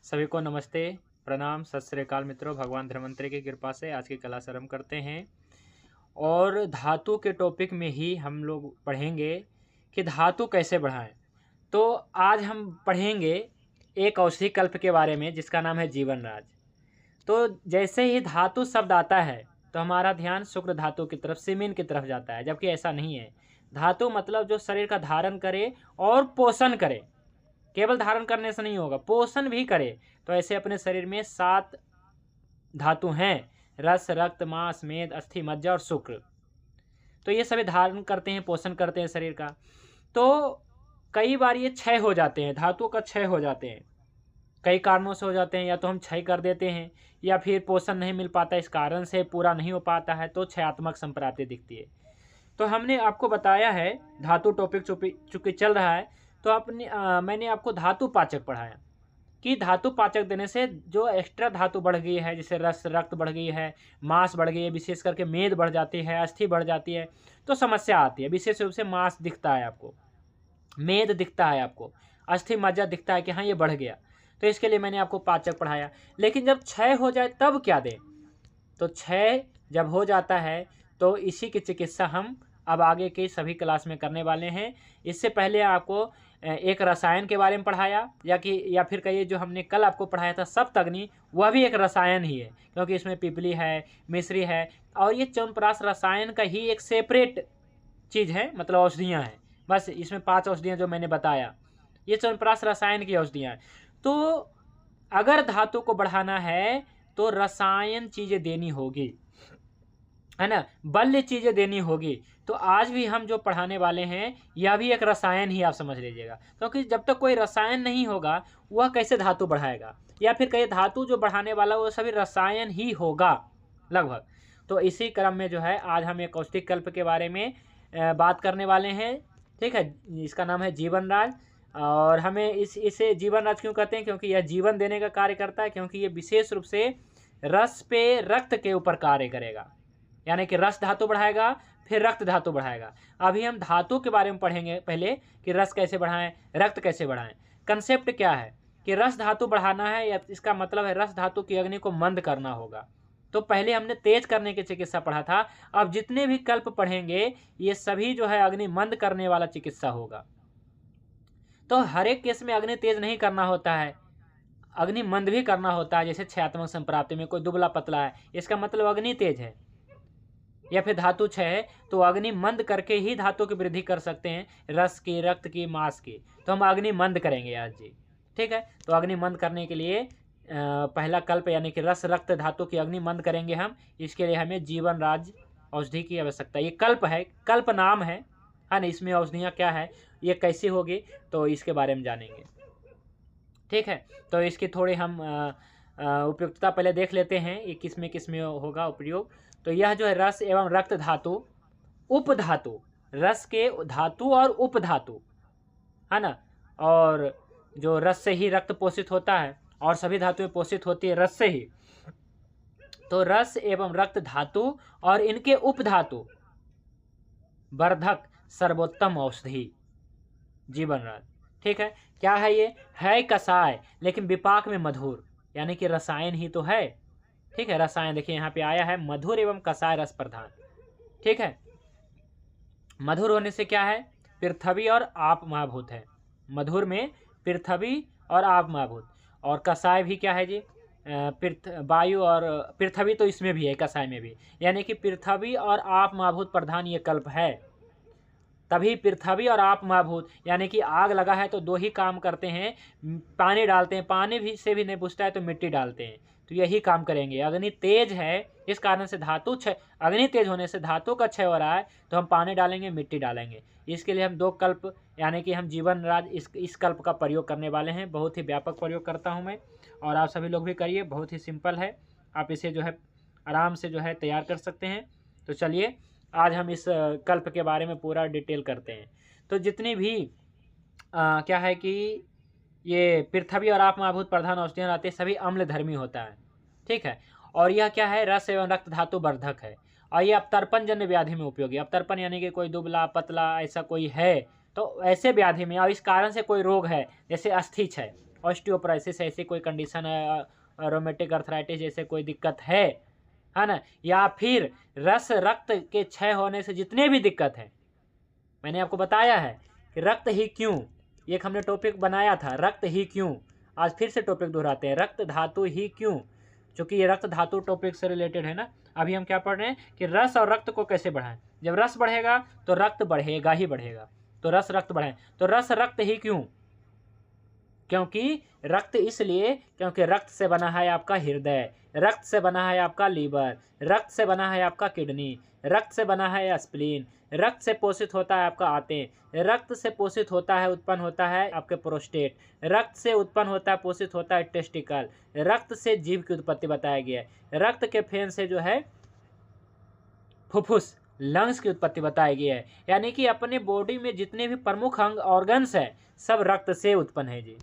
सभी को नमस्ते, प्रणाम, सत श्री अकाल मित्रों। भगवान धन्वंतरि की कृपा से आज की क्लास आरंभ करते हैं और धातु के टॉपिक में ही हम लोग पढ़ेंगे कि धातु कैसे बढ़ाएं। तो आज हम पढ़ेंगे एक औषधि कल्प के बारे में जिसका नाम है जीवनराज। तो जैसे ही धातु शब्द आता है तो हमारा ध्यान शुक्र धातु की तरफ, सीमेन की तरफ जाता है, जबकि ऐसा नहीं है। धातु मतलब जो शरीर का धारण करे और पोषण करे। केवल धारण करने से नहीं होगा, पोषण भी करे। तो ऐसे अपने शरीर में 7 धातु हैं: रस, रक्त, मांस, मेद, अस्थि, मज्जा और शुक्र। तो ये सभी धारण करते हैं, पोषण करते हैं शरीर का। तो कई बार ये क्षय हो जाते हैं, धातुओं का क्षय हो जाते हैं। कई कारणों से हो जाते हैं, या तो हम क्षय कर देते हैं या फिर पोषण नहीं मिल पाता, इस कारण से पूरा नहीं हो पाता है, तो क्षयात्मक संप्राप्ति दिखती है। तो हमने आपको बताया है, धातु टॉपिक चूंकि चल रहा है, तो मैंने आपको धातु पाचक पढ़ाया कि धातु पाचक देने से जो एक्स्ट्रा धातु बढ़ गई है, जैसे रस, रक्त बढ़ गई है, मांस बढ़ गई है, विशेष करके मेद बढ़ जाती है, अस्थि बढ़ जाती है, तो समस्या आती है। विशेष रूप से मांस दिखता है आपको, मेद दिखता है आपको, अस्थि मज्जा दिखता है कि हाँ ये बढ़ गया, तो इसके लिए मैंने आपको पाचक पढ़ाया। लेकिन जब क्षय हो जाए तब क्या दें? तो क्षय जब हो जाता है तो इसी की चिकित्सा हम अब आगे की सभी क्लास में करने वाले हैं। इससे पहले आपको एक रसायन के बारे में पढ़ाया, या फिर कहिए जो हमने कल आपको पढ़ाया था सप्तअग्नि, वह भी एक रसायन ही है, क्योंकि इसमें पिपली है, मिश्री है, और ये च्यवनप्राश रसायन का ही एक सेपरेट चीज़ है, मतलब औषधियाँ हैं। बस इसमें 5 औषधियाँ जो मैंने बताया, ये च्यवनप्राश रसायन की औषधियाँ हैं। तो अगर धातु को बढ़ाना है तो रसायन चीज़ें देनी होगी, है ना, बल्य चीज़ें देनी होगी। तो आज भी हम जो पढ़ाने वाले हैं यह भी एक रसायन ही आप समझ लीजिएगा, क्योंकि जब तक कोई रसायन नहीं होगा वह कैसे धातु बढ़ाएगा, या फिर कहीं धातु जो बढ़ाने वाला वो सभी रसायन ही होगा लगभग। तो इसी क्रम में जो है आज हम एक औषधि कल्प के बारे में बात करने वाले हैं। ठीक है, इसका नाम है जीवनराज। और हमें इसे जीवनराज क्यों कहते हैं? क्योंकि यह जीवन देने का कार्य करता है, क्योंकि ये विशेष रूप से रस पे रक्त के ऊपर कार्य करेगा, यानी कि रस धातु बढ़ाएगा, फिर रक्त धातु बढ़ाएगा। अभी हम धातु के बारे में पढ़ेंगे पहले कि रस कैसे बढ़ाएं, रक्त कैसे बढ़ाएं। कंसेप्ट क्या है कि रस धातु बढ़ाना है, या इसका मतलब है रस धातु की अग्नि को मंद करना होगा। तो पहले हमने तेज करने की चिकित्सा पढ़ा था, अब जितने भी कल्प पढ़ेंगे ये सभी जो है अग्नि मंद करने वाला चिकित्सा होगा। तो हर एक केस में अग्नि तेज नहीं करना होता है, अग्नि मंद भी करना होता है। जैसे क्षयात्मक संप्राप्ति में कोई दुबला पतला है, इसका मतलब अग्नि तेज है, या फिर धातु क्षय है, तो अग्नि मंद करके ही धातु की वृद्धि कर सकते हैं, रस की, रक्त की, मांस की। तो हम अग्नि मंद करेंगे आज जी। ठीक है, तो अग्नि मंद करने के लिए पहला कल्प यानी कि रस, रक्त, धातु की अग्नि मंद करेंगे हम। इसके लिए हमें जीवनराज औषधि की आवश्यकता है। ये कल्प है, कल्प नाम है ना। इसमें औषधियाँ क्या है, ये कैसी होगी, तो इसके बारे में जानेंगे। ठीक है, तो इसकी थोड़ी हम उपयुक्तता पहले देख लेते हैं, ये किस में होगा उपयोग। तो यह जो है रस एवं रक्त धातु, उपधातु, रस के धातु और उपधातु, है ना। और जो रस से ही रक्त पोषित होता है और सभी धातुएं पोषित होती है रस से ही। तो रस एवं रक्त धातु और इनके उपधातु वर्धक सर्वोत्तम औषधि जीवनराज। ठीक है, क्या है ये? है कसाय लेकिन विपाक में मधुर, यानी कि रसायन ही तो है। ठीक है, रसायन देखिए यहाँ पे आया है, मधुर एवं कसाय रस प्रधान। ठीक है, मधुर होने से क्या है? पृथ्वी और आप महाभूत है। मधुर में पृथ्वी और आप महाभूत। और कसाय भी क्या है जी? वायु और पृथ्वी तो इसमें भी है, कसाय में भी, यानी कि पृथ्वी और आप महाभूत प्रधान ये कल्प है। तभी पृथ्वी और आप महाभूत, यानी कि आग लगा है तो दो ही काम करते हैं, पानी डालते हैं, पानी भी से भी नहीं बुझता है तो मिट्टी डालते हैं, तो यही काम करेंगे। अग्नि तेज है, इस कारण से धातु क्षय, अग्नि तेज होने से धातु का क्षय हो रहा है, तो हम पानी डालेंगे, मिट्टी डालेंगे। इसके लिए हम 2 कल्प यानी कि हम जीवनराज इस कल्प का प्रयोग करने वाले हैं। बहुत ही व्यापक प्रयोग करता हूँ मैं, और आप सभी लोग भी करिए, बहुत ही सिंपल है, आप इसे जो है आराम से जो है तैयार कर सकते हैं। तो चलिए आज हम इस कल्प के बारे में पूरा डिटेल करते हैं। तो जितनी भी क्या है कि ये पृथ्वी और आप महाभूत प्रधान औषधियाँ आते हैं, सभी अम्ल धर्मी होता है। ठीक है, और यह क्या है? रस एवं रक्त धातु वर्धक है, और ये अवतर्पण जन्य व्याधि में उपयोगी। अवतर्पण यानी कि कोई दुबला पतला ऐसा कोई है, तो ऐसे व्याधि में, और इस कारण से कोई रोग है जैसे अस्थि क्षय, ऑस्टियोपोरोसिस ऐसी कोई कंडीशन है, रोमेटिक अर्थराइटिस जैसे कोई दिक्कत है ना, या फिर रस रक्त के क्षय होने से जितने भी दिक्कत है, मैंने आपको बताया है कि रक्त ही क्यों, एक हमने टॉपिक बनाया था रक्त ही क्यों, आज फिर से टॉपिक दोहराते हैं, रक्त धातु ही क्यों, क्योंकि ये रक्त धातु टॉपिक से रिलेटेड है ना। अभी हम क्या पढ़ रहे हैं कि रस और रक्त को कैसे बढ़ाएं। जब रस बढ़ेगा तो रक्त बढ़ेगा ही बढ़ेगा, तो रस रक्त बढ़ाएं। तो रस रक्त ही क्यों, क्योंकि रक्त इसलिए क्योंकि रक्त से बना है आपका हृदय, रक्त से बना है आपका लीवर, रक्त से बना है आपका किडनी, रक्त से बना है स्प्लीन, रक्त से पोषित होता है आपका आते, रक्त से पोषित होता है उत्पन्न होता है आपके प्रोस्टेट, रक्त से उत्पन्न होता है पोषित होता है टेस्टिकल, रक्त से जीव की उत्पत्ति बताया गया है, रक्त के फेन से जो है फुफ्फुस लंग्स की उत्पत्ति बताई गई है। यानी कि अपने बॉडी में जितने भी प्रमुख अंग ऑर्गन्स हैं सब रक्त से उत्पन्न है जी।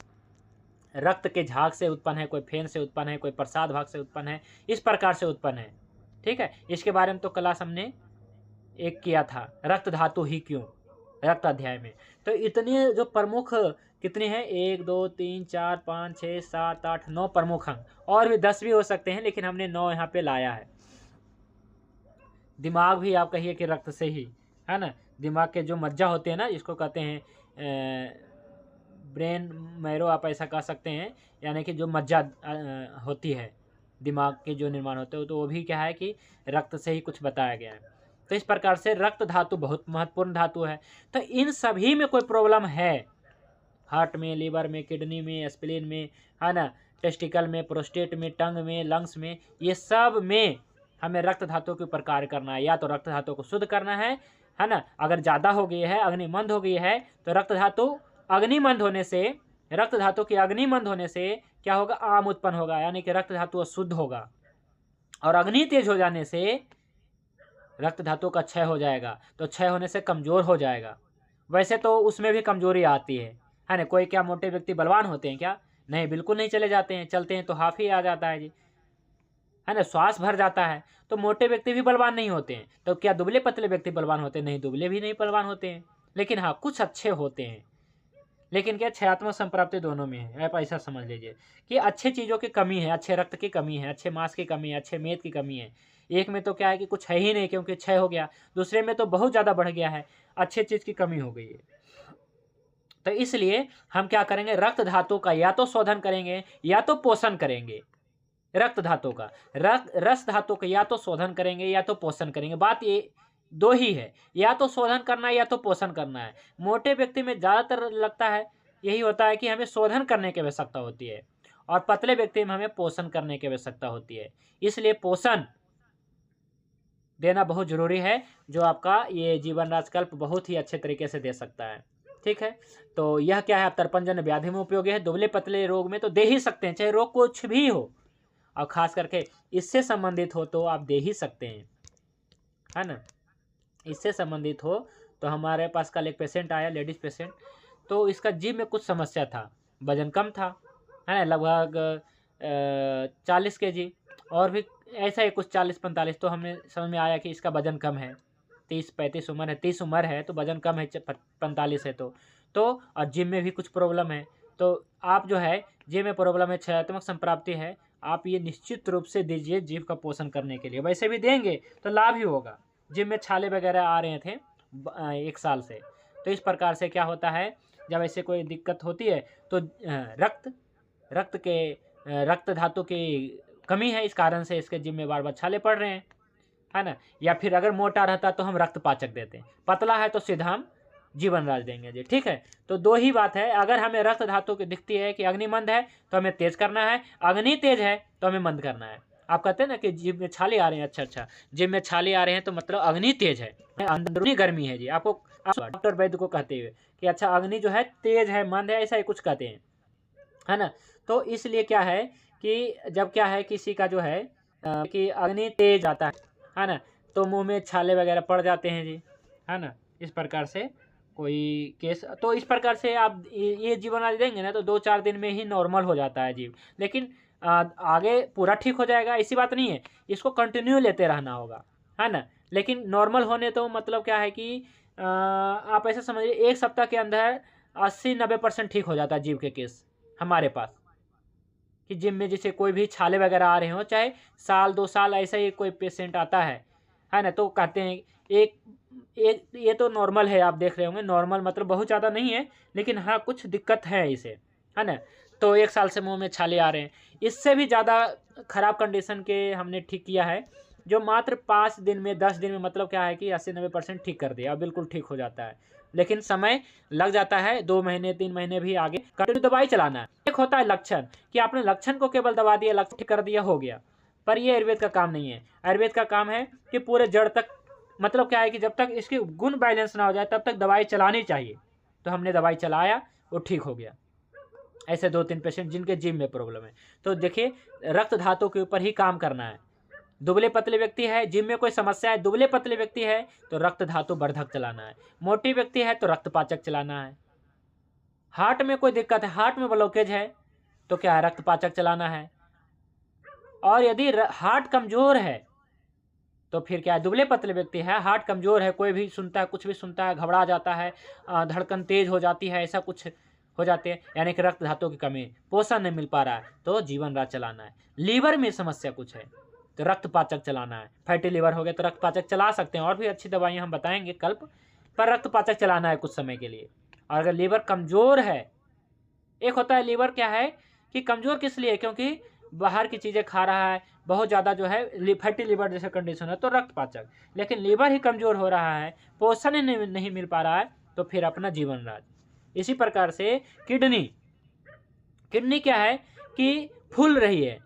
रक्त के झाग से उत्पन्न है, कोई फेन से उत्पन्न है, कोई प्रसाद भाग से उत्पन्न है, इस प्रकार से उत्पन्न है। ठीक है, इसके बारे में तो क्लास हमने एक किया था, रक्त धातु ही क्यों, रक्त अध्याय में। तो इतने जो प्रमुख कितने हैं, 1 2 3 4 5 6 7 8 9 प्रमुख अंग, और भी 10 भी हो सकते हैं लेकिन हमने 9 यहाँ पे लाया है। दिमाग भी आप कहिए कि रक्त से ही है ना, दिमाग के जो मज्जा होते हैं ना, इसको कहते हैं ब्रेन मैरो, आप ऐसा कह सकते हैं, यानी कि जो मज्जा होती है दिमाग के जो निर्माण होते हैं, तो वो भी क्या है कि रक्त से ही कुछ बताया गया है। तो इस प्रकार से रक्त धातु बहुत महत्वपूर्ण धातु है। तो इन सभी में कोई प्रॉब्लम है, हार्ट में, लीवर में, किडनी में, स्प्लीन में, है ना, टेस्टिकल में, प्रोस्टेट में, टंग में, लंग्स में, ये सब में हमें रक्त धातु के ऊपर कार्य करना है। या तो रक्त धातु को शुद्ध करना है ना, अगर ज़्यादा हो गई है, अग्निमंद हो गई है, तो रक्त धातु अग्निमंद होने से, रक्त धातु के अग्निमंद होने से क्या होगा, आम उत्पन्न होगा, यानी कि रक्त धातु अशुद्ध होगा, और अग्नि तेज हो जाने से रक्त धातु का क्षय हो जाएगा, तो क्षय होने से कमजोर हो जाएगा। वैसे तो उसमें भी कमजोरी आती है ना। कोई क्या मोटे व्यक्ति बलवान होते हैं क्या? नहीं, बिल्कुल नहीं चले जाते हैं, चलते हैं तो हाफ ही आ जाता है जी, है ना, श्वास भर जाता है। तो मोटे व्यक्ति भी बलवान नहीं होते हैं। तो क्या दुबले पतले व्यक्ति बलवान होते हैं? नहीं, दुबले भी नहीं बलवान होते हैं, लेकिन हाँ कुछ अच्छे होते हैं। लेकिन क्या क्षयात्मक संप्राप्ति दोनों में है। आप ऐसा समझ लीजिए कि अच्छे चीज़ों की कमी है, अच्छे रक्त की कमी है, अच्छे मांस की कमी है, अच्छे मेद की कमी है। एक में तो क्या है कि कुछ है ही नहीं क्योंकि क्षय हो गया, दूसरे में तो बहुत ज़्यादा बढ़ गया है, अच्छे चीज़ की कमी हो गई है। तो इसलिए हम क्या करेंगे, रक्त धातु का या तो शोधन करेंगे या तो पोषण करेंगे। रक्त धातु का, रस धातु का या तो शोधन करेंगे या तो पोषण करेंगे। बात ये दो ही है, या तो शोधन करना है या तो पोषण करना है। मोटे व्यक्ति में ज़्यादातर लगता है यही होता है कि हमें शोधन करने की आवश्यकता होती है, और पतले व्यक्ति में हमें पोषण करने की आवश्यकता होती है। इसलिए पोषण देना बहुत जरूरी है, जो आपका ये जीवन राजकल्प बहुत ही अच्छे तरीके से दे सकता है। ठीक है, तो यह क्या है, तर्पणजन्य व्याधि में उपयोगी है। दुबले पतले रोग में तो दे ही सकते हैं, चाहे रोग कुछ भी हो, और खास करके इससे संबंधित हो तो आप दे ही सकते हैं, है ना। इससे संबंधित हो तो हमारे पास कल एक पेशेंट आया, लेडीज पेशेंट, तो इसका जिम में कुछ समस्या था, वजन कम था, है ना, लगभग 40 kg, और भी ऐसा ही कुछ 40-45। तो हमें समझ में आया कि इसका वजन कम है, 30-35 उम्र है, 30 उम्र है तो वजन कम है, 45 है तो और जिम में भी कुछ प्रॉब्लम है। तो आप जो है जिम में प्रॉब्लम है, क्षयात्मक संप्राप्ति है, आप ये निश्चित रूप से दीजिए जीव का पोषण करने के लिए। वैसे भी देंगे तो लाभ ही होगा। जिम में छाले वगैरह आ रहे थे 1 साल से, तो इस प्रकार से क्या होता है, जब ऐसे कोई दिक्कत होती है तो रक्त धातु की कमी है, इस कारण से इसके जिम में बार बार छाले पड़ रहे हैं, है ना। या फिर अगर मोटा रहता तो हम रक्त पाचक देते हैं, पतला है तो सीधा हम जीवन राज देंगे जी। ठीक है, तो दो ही बात है, अगर हमें रक्त धातु की दिखती है कि अग्निमंद है तो हमें तेज करना है, अग्नि तेज है तो हमें मंद करना है। आप कहते हैं ना कि जिम में छाले आ रहे हैं, अच्छा जिम में छाले आ रहे हैं तो मतलब अग्नि तेज है, अंदरूनी गर्मी है जी। आपको डॉक्टर वैद्य को कहते हुए कि अच्छा अग्नि जो है तेज है, मंद है, ऐसा ही कुछ कहते हैं, है ना। तो इसलिए क्या है कि जब क्या है किसी का जो है कि अग्नि तेज आता है ना, तो मुंह में छाले वगैरह पड़ जाते हैं जी, है ना। इस प्रकार से कोई केस, तो इस प्रकार से आप ये जीवन आज देंगे ना तो 2-4 दिन में ही नॉर्मल हो जाता है जीव, लेकिन आगे पूरा ठीक हो जाएगा ऐसी बात नहीं है, इसको कंटिन्यू लेते रहना होगा, है ना। लेकिन नॉर्मल होने तो मतलब क्या है कि आप ऐसा समझिए 1 सप्ताह के अंदर 80-90% ठीक हो जाता है जीव के केस, हमारे पास कि जिम में जैसे कोई भी छाले वगैरह आ रहे हो, चाहे साल 2 साल ऐसा ही कोई पेशेंट आता है ना, तो कहते हैं एक ये तो नॉर्मल है, आप देख रहे होंगे नॉर्मल मतलब बहुत ज़्यादा नहीं है, लेकिन हाँ कुछ दिक्कत है इसे, है ना। तो 1 साल से मुंह में छाले आ रहे हैं। इससे भी ज़्यादा खराब कंडीशन के हमने ठीक किया है, जो मात्र 5 दिन में 10 दिन में मतलब क्या है कि 80-90% ठीक कर दिया, बिल्कुल ठीक हो जाता है। लेकिन समय लग जाता है, 2 महीने 3 महीने भी आगे कंटिन्यू दवाई चलाना है। एक होता है लक्षण कि आपने लक्षण को केवल दबा दिया, लक्षण ठीक कर दिया, हो गया। पर ये आयुर्वेद का काम नहीं है। आयुर्वेद का काम है कि पूरे जड़ तक, मतलब क्या है कि जब तक इसके गुण बैलेंस ना हो जाए तब तक दवाई चलानी चाहिए। तो हमने दवाई चलाया, वो ठीक हो गया। ऐसे 2-3 पेशेंट जिनके जिम में प्रॉब्लम है। तो देखिए रक्त धातु के ऊपर ही काम करना है। दुबले पतले व्यक्ति है, जिम में कोई समस्या है, दुबले पतले व्यक्ति है तो रक्त धातु वर्धक चलाना है। मोटी व्यक्ति है तो रक्तपाचक चलाना है। हार्ट में कोई दिक्कत है, हार्ट में ब्लॉकेज है तो क्या है, रक्तपाचक चलाना है। और यदि हार्ट कमजोर है तो फिर क्या है, दुबले पतले व्यक्ति है, हार्ट कमजोर है, कोई भी सुनता है, कुछ भी सुनता है, घबरा जाता है, धड़कन तेज हो जाती है, ऐसा कुछ हो जाते हैं, यानी कि रक्त धातु की कमी, पोषण नहीं मिल पा रहा है, तो जीवन राज चलाना है। लीवर में समस्या कुछ है तो रक्तपाचक चलाना है। फैटी लीवर हो गया तो रक्तपाचक चला सकते हैं, और भी अच्छी दवाइयाँ हम बताएंगे कल, पर रक्तपाचक चलाना है कुछ समय के लिए। और अगर लीवर कमजोर है, एक होता है लीवर क्या है कि कमजोर किस लिए, क्योंकि बाहर की चीज़ें खा रहा है, बहुत ज़्यादा जो है फैटी लीवर जैसे कंडीशन है तो रक्तपाचक। लेकिन लीवर ही कमजोर हो रहा है, पोषण ही नहीं मिल पा रहा है, तो फिर अपना जीवन राज। इसी प्रकार से किडनी, किडनी क्या है कि फूल रही है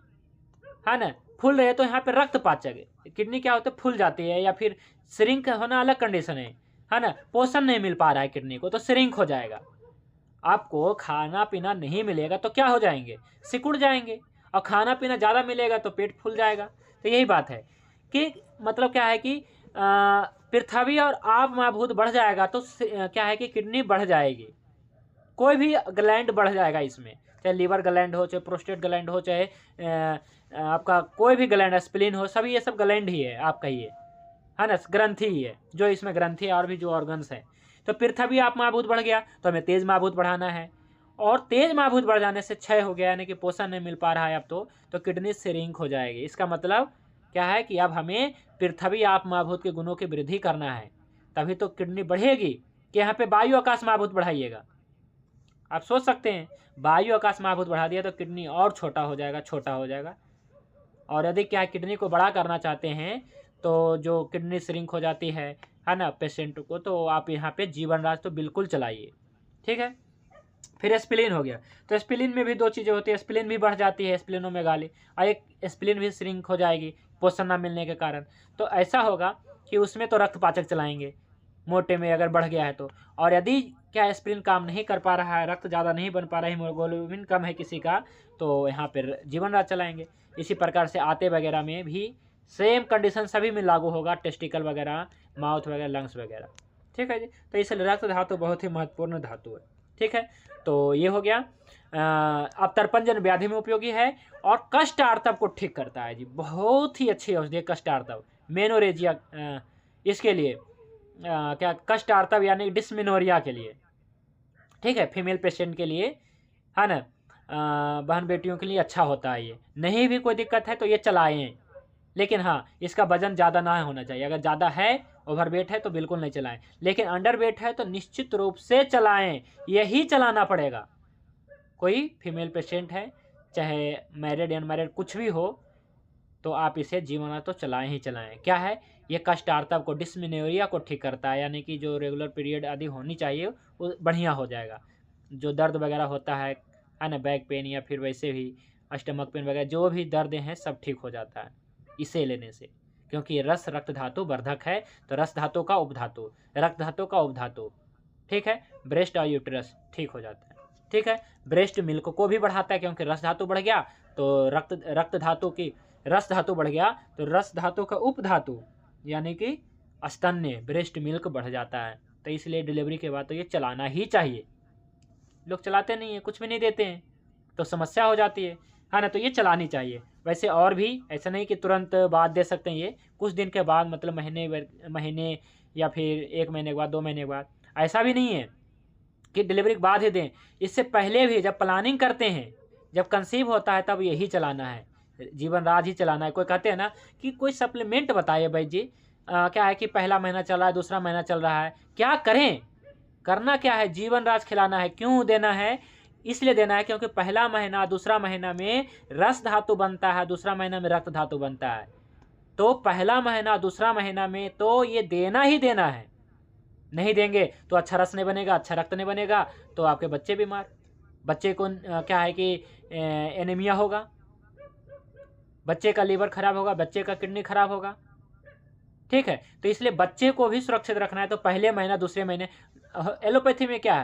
ना, फूल रही है तो यहाँ पे रक्तपाचक है। किडनी क्या होता है, फूल जाती है, या फिर श्रिंक होना अलग कंडीशन है ना, पोषण नहीं मिल पा रहा है किडनी को तो श्रिंक हो जाएगा। आपको खाना पीना नहीं मिलेगा तो क्या हो जाएंगे, सिकुड़ जाएंगे, और खाना पीना ज़्यादा मिलेगा तो पेट फूल जाएगा। तो यही बात है कि मतलब क्या है कि पृथ्वी और आप महाभूत बढ़ जाएगा तो क्या है कि किडनी बढ़ जाएगी, कोई भी ग्लैंड बढ़ जाएगा इसमें, चाहे लीवर ग्लैंड हो, चाहे प्रोस्टेट ग्लैंड हो, चाहे आपका कोई भी ग्लैंड, स्प्लीन हो, सभी ये सब ग्लैंड ही है, आप कहिए, है ना, ग्रंथि ही है, जो इसमें ग्रंथि है और भी जो ऑर्गन्स है। तो पृथ्वी आप महाभूत बढ़ गया तो हमें तेज महाभूत बढ़ाना है, और तेज महाभूत बढ़ जाने से क्षय हो गया, यानी कि पोषण नहीं मिल पा रहा है अब तो किडनी श्रिंक हो जाएगी। इसका मतलब क्या है कि अब हमें पृथ्वी आप महाभूत के गुणों की वृद्धि करना है, तभी तो किडनी बढ़ेगी। कि यहाँ पे वायु आकाश महाभूत बढ़ाइएगा, आप सोच सकते हैं वायु आकाश महाभूत बढ़ा दिया तो किडनी और छोटा हो जाएगा, छोटा हो जाएगा। और यदि क्या किडनी को बड़ा करना चाहते हैं तो जो किडनी श्रिंक हो जाती है ना पेशेंट को, तो आप यहाँ पे जीवन राज तो बिल्कुल चलाइए, ठीक है। फिर स्प्लीन हो गया, तो स्प्लीन में भी 2 चीज़ें होती है, स्प्लीन भी बढ़ जाती है, स्प्लीनोमेगाली, और एक स्प्लीन भी श्रिंक हो जाएगी पोषण ना मिलने के कारण। तो ऐसा होगा कि उसमें तो रक्तपाचक चलाएंगे मोटे में अगर बढ़ गया है तो, और यदि क्या स्प्लीन काम नहीं कर पा रहा है, रक्त ज़्यादा नहीं बन पा रहा है, हीमोग्लोबिन कम है किसी का, तो यहाँ पर जीवन राज चलाएंगे। इसी प्रकार से आते वगैरह में भी सेम कंडीशन सभी में लागू होगा, टेस्टिकल वगैरह, माउथ वगैरह, लंग्स वगैरह, ठीक है जी। तो इसलिए रक्त धातु बहुत ही महत्वपूर्ण धातु है, ठीक है। तो ये हो गया। अब तर्पणजन व्याधि में उपयोगी है, और कष्ट आर्तव को ठीक करता है जी, बहुत ही अच्छी औषधि है कष्ट आर्तव, मेनोरेजिया, इसके लिए क्या कष्ट आर्तव यानी डिस्मेनोरिया के लिए, ठीक है, फीमेल पेशेंट के लिए, है ना, बहन बेटियों के लिए अच्छा होता है। ये नहीं भी कोई दिक्कत है तो ये चलाएं, लेकिन हाँ इसका वजन ज़्यादा ना होना चाहिए, अगर ज़्यादा है, ओवरवेट है तो बिल्कुल नहीं चलाएं, लेकिन अंडरवेट है तो निश्चित रूप से चलाएं, यही चलाना पड़ेगा। कोई फीमेल पेशेंट है, चाहे मैरिड अनमैरिड कुछ भी हो, तो आप इसे जीवन तो चलाएं ही चलाएं। क्या है, ये कष्ट आर्तव को, डिस्मेनोरिया को ठीक करता है, यानी कि जो रेगुलर पीरियड आदि होनी चाहिए वो बढ़िया हो जाएगा। जो दर्द वगैरह होता है ना, बैक पेन या फिर वैसे भी स्टमक पेन वगैरह, जो भी दर्द हैं सब ठीक हो जाता है इसे लेने से, क्योंकि रस रक्त धातु वर्धक है। तो रस धातु का उपधातु, रक्त धातु का उपधातु, ठीक है। ब्रेस्ट और यूट्रस ठीक हो जाता है, ठीक है। ब्रेस्ट मिल्क को भी बढ़ाता है, क्योंकि रस धातु बढ़ गया तो रक्त धातु की, रस धातु बढ़ गया तो रस धातु का उपधातु यानी कि स्तन्य ब्रेस्ट मिल्क बढ़ जाता है। तो इसलिए डिलीवरी के बाद तो ये चलाना ही चाहिए। लोग चलाते नहीं है, कुछ भी नहीं देते हैं तो समस्या हो जाती है ना, तो ये चलानी चाहिए। वैसे और भी ऐसा नहीं कि तुरंत बाद दे सकते हैं, ये कुछ दिन के बाद, मतलब महीने या फिर 1 महीने के बाद, 2 महीने के बाद, ऐसा भी नहीं है कि डिलीवरी के बाद ही दें, इससे पहले भी जब प्लानिंग करते हैं, जब कंसीव होता है तब यही चलाना है, जीवन राज ही चलाना है। कोई कहते हैं ना कि कोई सप्लीमेंट बताइए भाई जी, क्या है कि पहला महीना चल रहा है, दूसरा महीना चल रहा है, क्या करें, करना क्या है, जीवन राज खिलाना है। क्यों देना है, इसलिए देना है क्योंकि पहला महीना दूसरा महीना में रस धातु बनता है, दूसरा महीना में रक्त धातु बनता है। तो पहला महीना दूसरा महीना में तो ये देना ही देना है, नहीं देंगे तो अच्छा रस नहीं बनेगा, अच्छा रक्त नहीं बनेगा, तो आपके बच्चे बीमार, बच्चे को क्या है कि एनीमिया होगा, बच्चे का लीवर खराब होगा, बच्चे का किडनी खराब होगा। ठीक है, तो इसलिए बच्चे को भी सुरक्षित रखना है। तो पहले महीना दूसरे महीने, एलोपैथी में क्या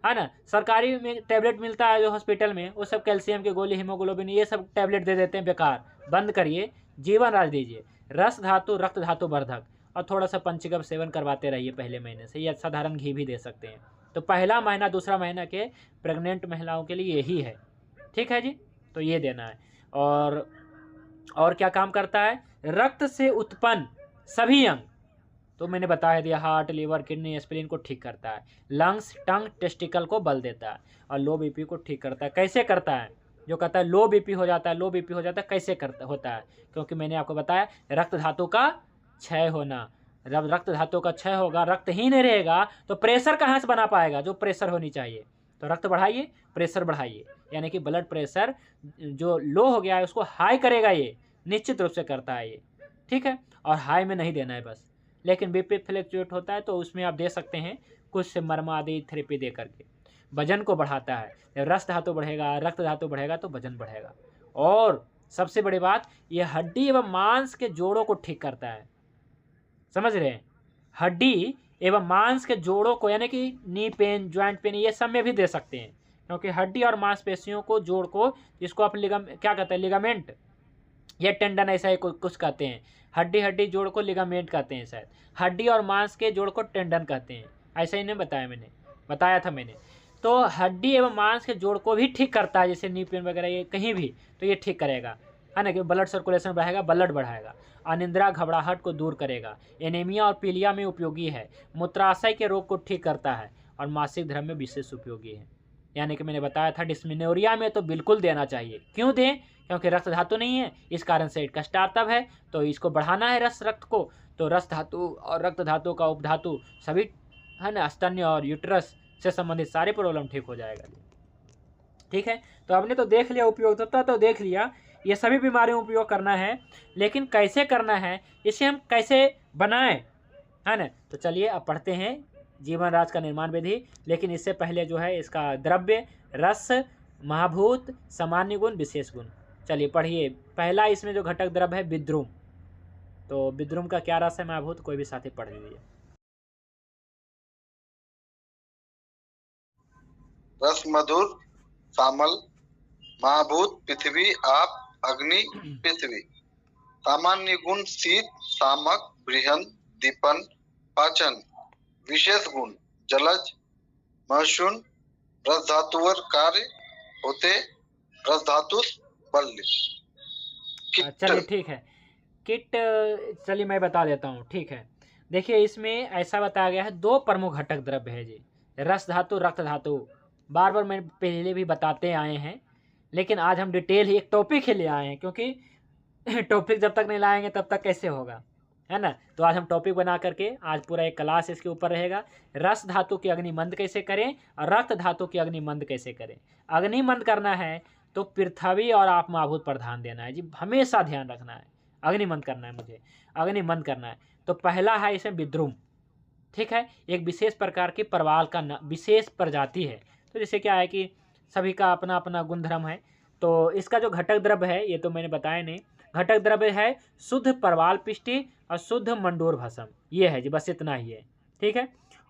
है ना, सरकारी में टैबलेट मिलता है जो हॉस्पिटल में, वो सब कैल्शियम की गोली, हीमोग्लोबिन, ये सब टैबलेट दे देते हैं, बेकार, बंद करिए, जीवन राज दीजिए, रस धातु रक्त धातु वर्धक, और थोड़ा सा पंचगव्य सेवन करवाते रहिए पहले महीने से, या साधारण घी भी दे सकते हैं। तो पहला महीना दूसरा महीना के प्रेग्नेंट महिलाओं के लिए यही है। ठीक है जी, तो ये देना है। और क्या काम करता है, रक्त से उत्पन्न सभी अंग, तो मैंने बताया दिया, हार्ट, लीवर, किडनी, स्प्लीन को ठीक करता है, लंग्स, टंग, टेस्टिकल को बल देता है, और लो बीपी को ठीक करता है। कैसे करता है, जो कहता है लो बीपी हो जाता है, लो बीपी हो जाता है, कैसे होता है, क्योंकि मैंने आपको बताया रक्त धातु का क्षय होना। जब रक्त धातु का क्षय होगा, रक्त ही नहीं रहेगा, तो प्रेशर कहाँ से बना पाएगा, जो प्रेशर होनी चाहिए। तो रक्त बढ़ाइए, प्रेशर बढ़ाइए, यानी कि ब्लड प्रेशर जो लो हो गया है उसको हाई करेगा, ये निश्चित रूप से करता है ये। ठीक है, और हाई में नहीं देना है बस, लेकिन बीपी फ्लक्चुएट होता है तो उसमें आप दे सकते हैं कुछ मर्म आदि थेरेपी दे करके। वजन को बढ़ाता है, जब रस धातु बढ़ेगा, रक्त धातु बढ़ेगा तो वजन बढ़ेगा। और सबसे बड़ी बात, यह हड्डी एवं मांस के जोड़ों को ठीक करता है। समझ रहे हैं, हड्डी एवं मांस के जोड़ों को, यानी कि नी पेन, ज्वाइंट पेन, ये सब में भी दे सकते हैं, क्योंकि हड्डी और मांसपेशियों को जोड़ को, जिसको आप क्या कहते हैं, लिगामेंट या टेंडन, ऐसा ही कुछ कहते हैं। हड्डी जोड़ को लिगामेंट कहते हैं शायद, हड्डी और मांस के जोड़ को टेंडन कहते हैं, ऐसा ही नहीं बताया था मैंने। तो हड्डी एवं मांस के जोड़ को भी ठीक करता है, जैसे नी पेन वगैरह, ये कहीं भी, तो ये ठीक करेगा, है ना, कि ब्लड सर्कुलेशन बढ़ाएगा, ब्लड बढ़ाएगा, अनिद्रा, घबराहट को दूर करेगा, एनीमिया और पीलिया में उपयोगी है, मूत्राशय के रोग को ठीक करता है, और मासिक धर्म में विशेष उपयोगी है। यानी कि मैंने बताया था डिस्मेनोरिया में तो बिल्कुल देना चाहिए। क्यों दें, क्योंकि रक्त धातु नहीं है, इस कारण से कष्टार्तव है, तो इसको बढ़ाना है रक्त को। तो रस धातु और रक्त धातु का उपधातु सभी, है ना, स्तन्य और यूट्रस से संबंधित सारे प्रॉब्लम ठीक हो जाएगा। ठीक है, तो आपने तो देख लिया उपयोगिता, तो देख लिया ये सभी बीमारियों में उपयोग करना है, लेकिन कैसे करना है, इसे हम कैसे बनाएं, है ना। तो चलिए अब पढ़ते हैं जीवन राज का निर्माण विधि। लेकिन इससे पहले जो है इसका द्रव्य, रस, महाभूत, सामान्य गुण, विशेष गुण। चलिए पढ़िए। पहला इसमें जो घटक द्रव्य है विद्रुम, तो विद्रुम का क्या रस है, महाभूत, कोई भी साथी पढ़ लीजिए। रस मधुर, सामल, महाभूत पृथ्वी, आप, अग्नि, पृथ्वी। सामान्य गुण शीत, सामक, बृहन, दीपन, पाचन। विशेष गुण जलज, महशून, रस धातुवर कार्य होते, रस धातु बल। चलिए ठीक है, किट, चलिए मैं बता देता हूँ। ठीक है, देखिए इसमें ऐसा बताया गया है, दो प्रमुख घटक द्रव्य है जी, रस धातु, रक्त धातु। बार बार मैं पहले भी बताते आए हैं, लेकिन आज हम डिटेल ही एक टॉपिक ही ले आए हैं, क्योंकि टॉपिक जब तक नहीं लाएंगे तब तक कैसे होगा, है ना। तो आज हम टॉपिक बना करके आज पूरा एक क्लास इसके ऊपर रहेगा। रस धातु की अग्नि मंद कैसे करें और रक्त धातु की अग्नि मंद कैसे करें। अग्नि मंद करना है तो पृथ्वी और आप महाभूत पर ध्यान देना है जी, हमेशा ध्यान रखना है। अग्नि मंद करना है, मुझे अग्नि मंद करना है। तो पहला है इसमें विद्रुम। ठीक है, एक विशेष प्रकार की परवाल का विशेष प्रजाति है। तो जैसे क्या है कि सभी का अपना अपना गुणधर्म है। तो इसका जो घटक द्रव्य है, ये तो मैंने बताया नहीं, घटक द्रव्य है शुद्ध परवाल पिष्टि और शुद्ध मंडोर भस्म, ये है जी, बस इतना ही है। ठीक है,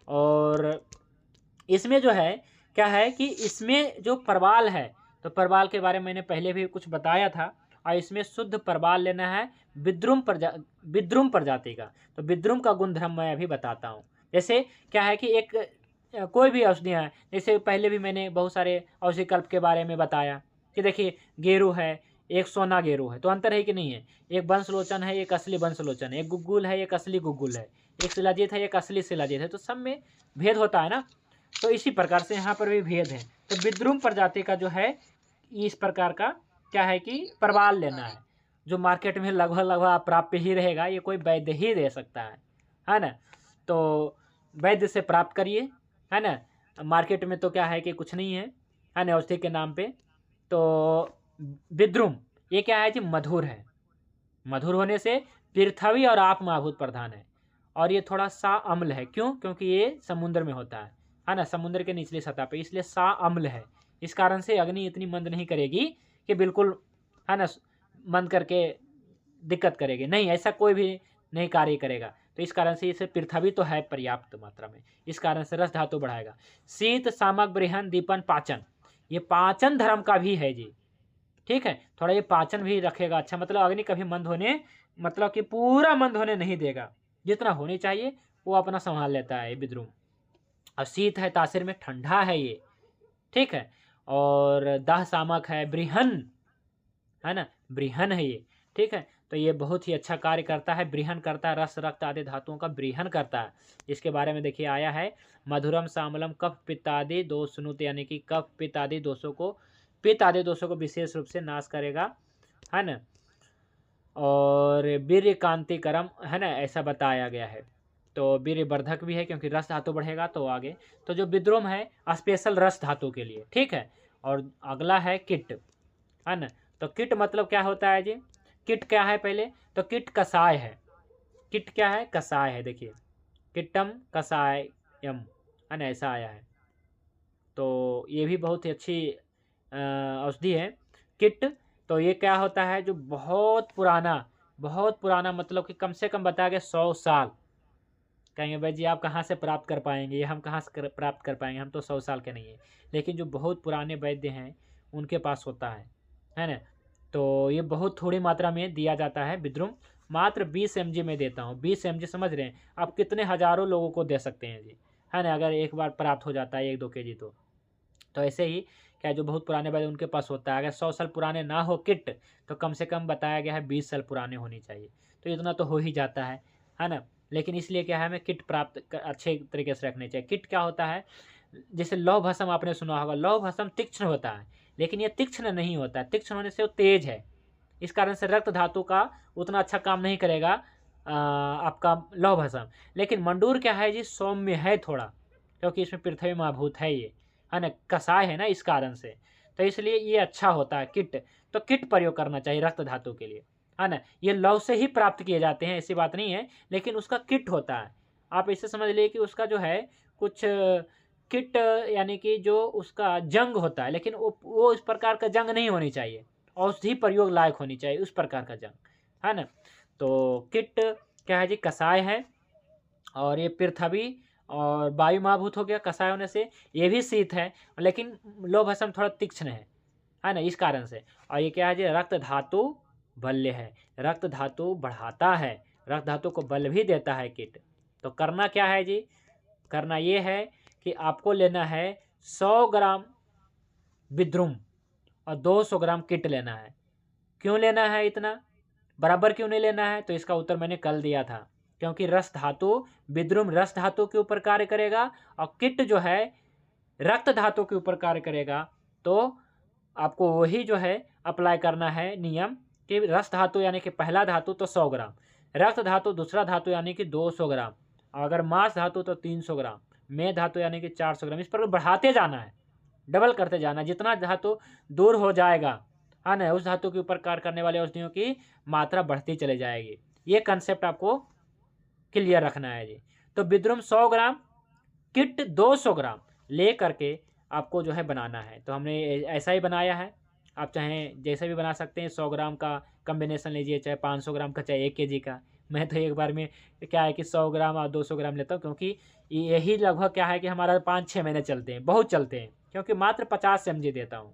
और इसमें जो है क्या है कि इसमें जो परवाल है, तो परवाल के बारे में मैंने पहले भी कुछ बताया था, और इसमें शुद्ध परवाल लेना है विद्रुम प्रजाति का। तो विद्रुम का गुणधर्म मैं अभी बताता हूँ। जैसे क्या है कि एक कोई भी औषधियाँ हैं, जैसे पहले भी मैंने बहुत सारे औषधि कल्प के बारे में बताया कि देखिए गेरू है, एक सोना गेरू है, तो अंतर है कि नहीं है। एक वंशलोचन है, एक असली वंशलोचन है, एक गुग्गुल है, एक असली गुग्गुल है, एक शिलाजीत है, एक असली शिलाजीत है, तो सब में भेद होता है ना। तो इसी प्रकार से यहाँ पर भी भेद है। तो विद्रुम प्रजाति का जो है इस प्रकार का क्या है कि प्रवाल लेना है, जो मार्केट में लगभग प्राप्य ही रहेगा, ये कोई वैद्य ही दे सकता है ना। तो वैद्य से प्राप्त करिए, है ना। मार्केट में तो क्या है कि कुछ नहीं है ना, औषधि के नाम पे। तो विद्रुम ये क्या है कि मधुर है, मधुर होने से पृथ्वी और आप महाभूत प्रधान है, और ये थोड़ा सा अम्ल है। क्यों? क्योंकि ये समुद्र में होता है ना, समुद्र के निचली सतह पे, इसलिए सा अम्ल है। इस कारण से अग्नि इतनी मंद नहीं करेगी कि बिल्कुल है ना मंद करके दिक्कत करेगी, नहीं, ऐसा कोई भी नहीं कार्य करेगा। तो इस कारण से इसे पृथ्वी तो है पर्याप्त मात्रा में, इस कारण से रस धातु बढ़ाएगा। शीत, सामक, बृहन, दीपन, पाचन, ये पाचन धर्म का भी है जी, ठीक है। थोड़ा ये पाचन भी रखेगा अच्छा, मतलब अग्नि कभी मंद होने, मतलब कि पूरा मंद होने नहीं देगा, जितना होनी चाहिए वो अपना संभाल लेता है विद्रुम। और शीत है तासीर में, ठंडा है ये, ठीक है। और दाह सामक है, बृहन है ना, बृहन है ये, ठीक है। तो ये बहुत ही अच्छा कार्य करता है, बृहन करता है, रस रक्त आदि धातुओं का बृहन करता है। इसके बारे में देखिए आया है, मधुरम सामलम कफ पित्त आदि दोष सुनुत, यानी कि कफ पित्त आदि दोषों को, पित्त आदि दोषों को विशेष रूप से नाश करेगा, है ना। और वीर्य कांतिकरम, है ना, ऐसा बताया गया है। तो वीर्य वर्धक भी है क्योंकि रस धातु बढ़ेगा। तो आगे तो जो विद्रुम है स्पेशल रस धातु के लिए, ठीक है। और अगला है किट, है ना। तो किट मतलब क्या होता है जी, किट क्या है पहले, तो किट कसाय है। किट क्या है? कसाय है। देखिए किट्टम कसायम, है ना, ऐसा आया है। तो ये भी बहुत ही अच्छी औषधि है किट। तो ये क्या होता है, जो बहुत पुराना मतलब कि कम से कम बताया गया 100 साल। कहेंगे भाई जी आप कहाँ से प्राप्त कर पाएंगे, ये हम कहाँ से प्राप्त कर पाएंगे, हम तो 100 साल के नहीं है। लेकिन जो बहुत पुराने वैद्य हैं उनके पास होता है ना। तो ये बहुत थोड़ी मात्रा में दिया जाता है विद्रुम, मात्र 20 mg में देता हूँ। 20 mg समझ रहे हैं आप, कितने हजारों लोगों को दे सकते हैं जी, है ना, अगर एक बार प्राप्त हो जाता है 1-2 kg तो ऐसे ही क्या जो बहुत पुराने वैद्य उनके पास होता है। अगर 100 साल पुराने ना हो किट, तो कम से कम बताया गया है 20 साल पुराने होनी चाहिए। तो इतना तो हो ही जाता है ना। लेकिन इसलिए क्या है, हमें किट प्राप्त अच्छे तरीके से रखने चाहिए। किट क्या होता है, जैसे लौह भस्म आपने सुना होगा, लौह भस्म तीक्ष्ण होता है, लेकिन ये तीक्ष्ण नहीं होता है। तीक्ष्ण होने से वो तेज है, इस कारण से रक्त धातु का उतना अच्छा काम नहीं करेगा आपका लौह भस्म। लेकिन मंडूर क्या है जी, सौम्य है थोड़ा, क्योंकि इसमें पृथ्वी महाभूत है ये, है ना, कसाय है ना, इस कारण से। तो इसलिए ये अच्छा होता है किट। तो किट प्रयोग करना चाहिए रक्त धातु के लिए, है ना। ये लव से ही प्राप्त किए जाते हैं, ऐसी बात नहीं है, लेकिन उसका किट होता है। आप इसे समझ लिए कि उसका जो है कुछ किट, यानी कि जो उसका जंग होता है, लेकिन वो इस प्रकार का जंग नहीं होनी चाहिए, औषधि प्रयोग लायक होनी चाहिए उस प्रकार का जंग, है ना। तो किट क्या है जी, कसाय है। और ये पृथ्वी और वायु महाभूत हो गया कसाय होने से। ये भी शीत है, लेकिन लौह भस्म थोड़ा तीक्ष्ण है ना, इस कारण से। और ये क्या है जी, रक्त धातु बल्य है, रक्त धातु बढ़ाता है, रक्त धातु को बल भी देता है किट। तो करना क्या है जी, करना ये है कि आपको लेना है 100 ग्राम विद्रुम और 200 ग्राम किट लेना है। क्यों लेना है इतना, बराबर क्यों नहीं लेना है? तो इसका उत्तर मैंने कल दिया था, क्योंकि रस धातु, विद्रुम रस धातु के ऊपर कार्य करेगा और किट जो है रक्त धातु के ऊपर कार्य करेगा। तो आपको वही जो है अप्लाई करना है नियम, कि रस धातु यानी कि पहला धातु तो 100 ग्राम, रक्त धातु दूसरा धातु यानी कि 200 ग्राम, अगर मांस धातु तो 300 ग्राम, मेद धातु यानी कि 400 ग्राम। इस पर बढ़ाते जाना है, डबल करते जाना, जितना धातु दूर हो जाएगा, है ना, उस धातु के ऊपर कार्य करने वाले औषधियों की मात्रा बढ़ती चली जाएगी। ये कंसेप्ट आपको क्लियर रखना है जी। तो विद्रुम 100 ग्राम, किट 200 ग्राम ले करके आपको जो है बनाना है। तो हमने ऐसा ही बनाया है, आप चाहें जैसे भी बना सकते हैं। 100 ग्राम का कम्बिनेशन लीजिए, चाहे 500 ग्राम का, चाहे 1 kg का। मैं तो एक बार में क्या है कि 100 ग्राम और 200 ग्राम लेता हूँ, क्योंकि यही लगभग क्या है कि हमारा 5-6 महीने चलते हैं, बहुत चलते हैं, क्योंकि मात्र 50 mg देता हूँ।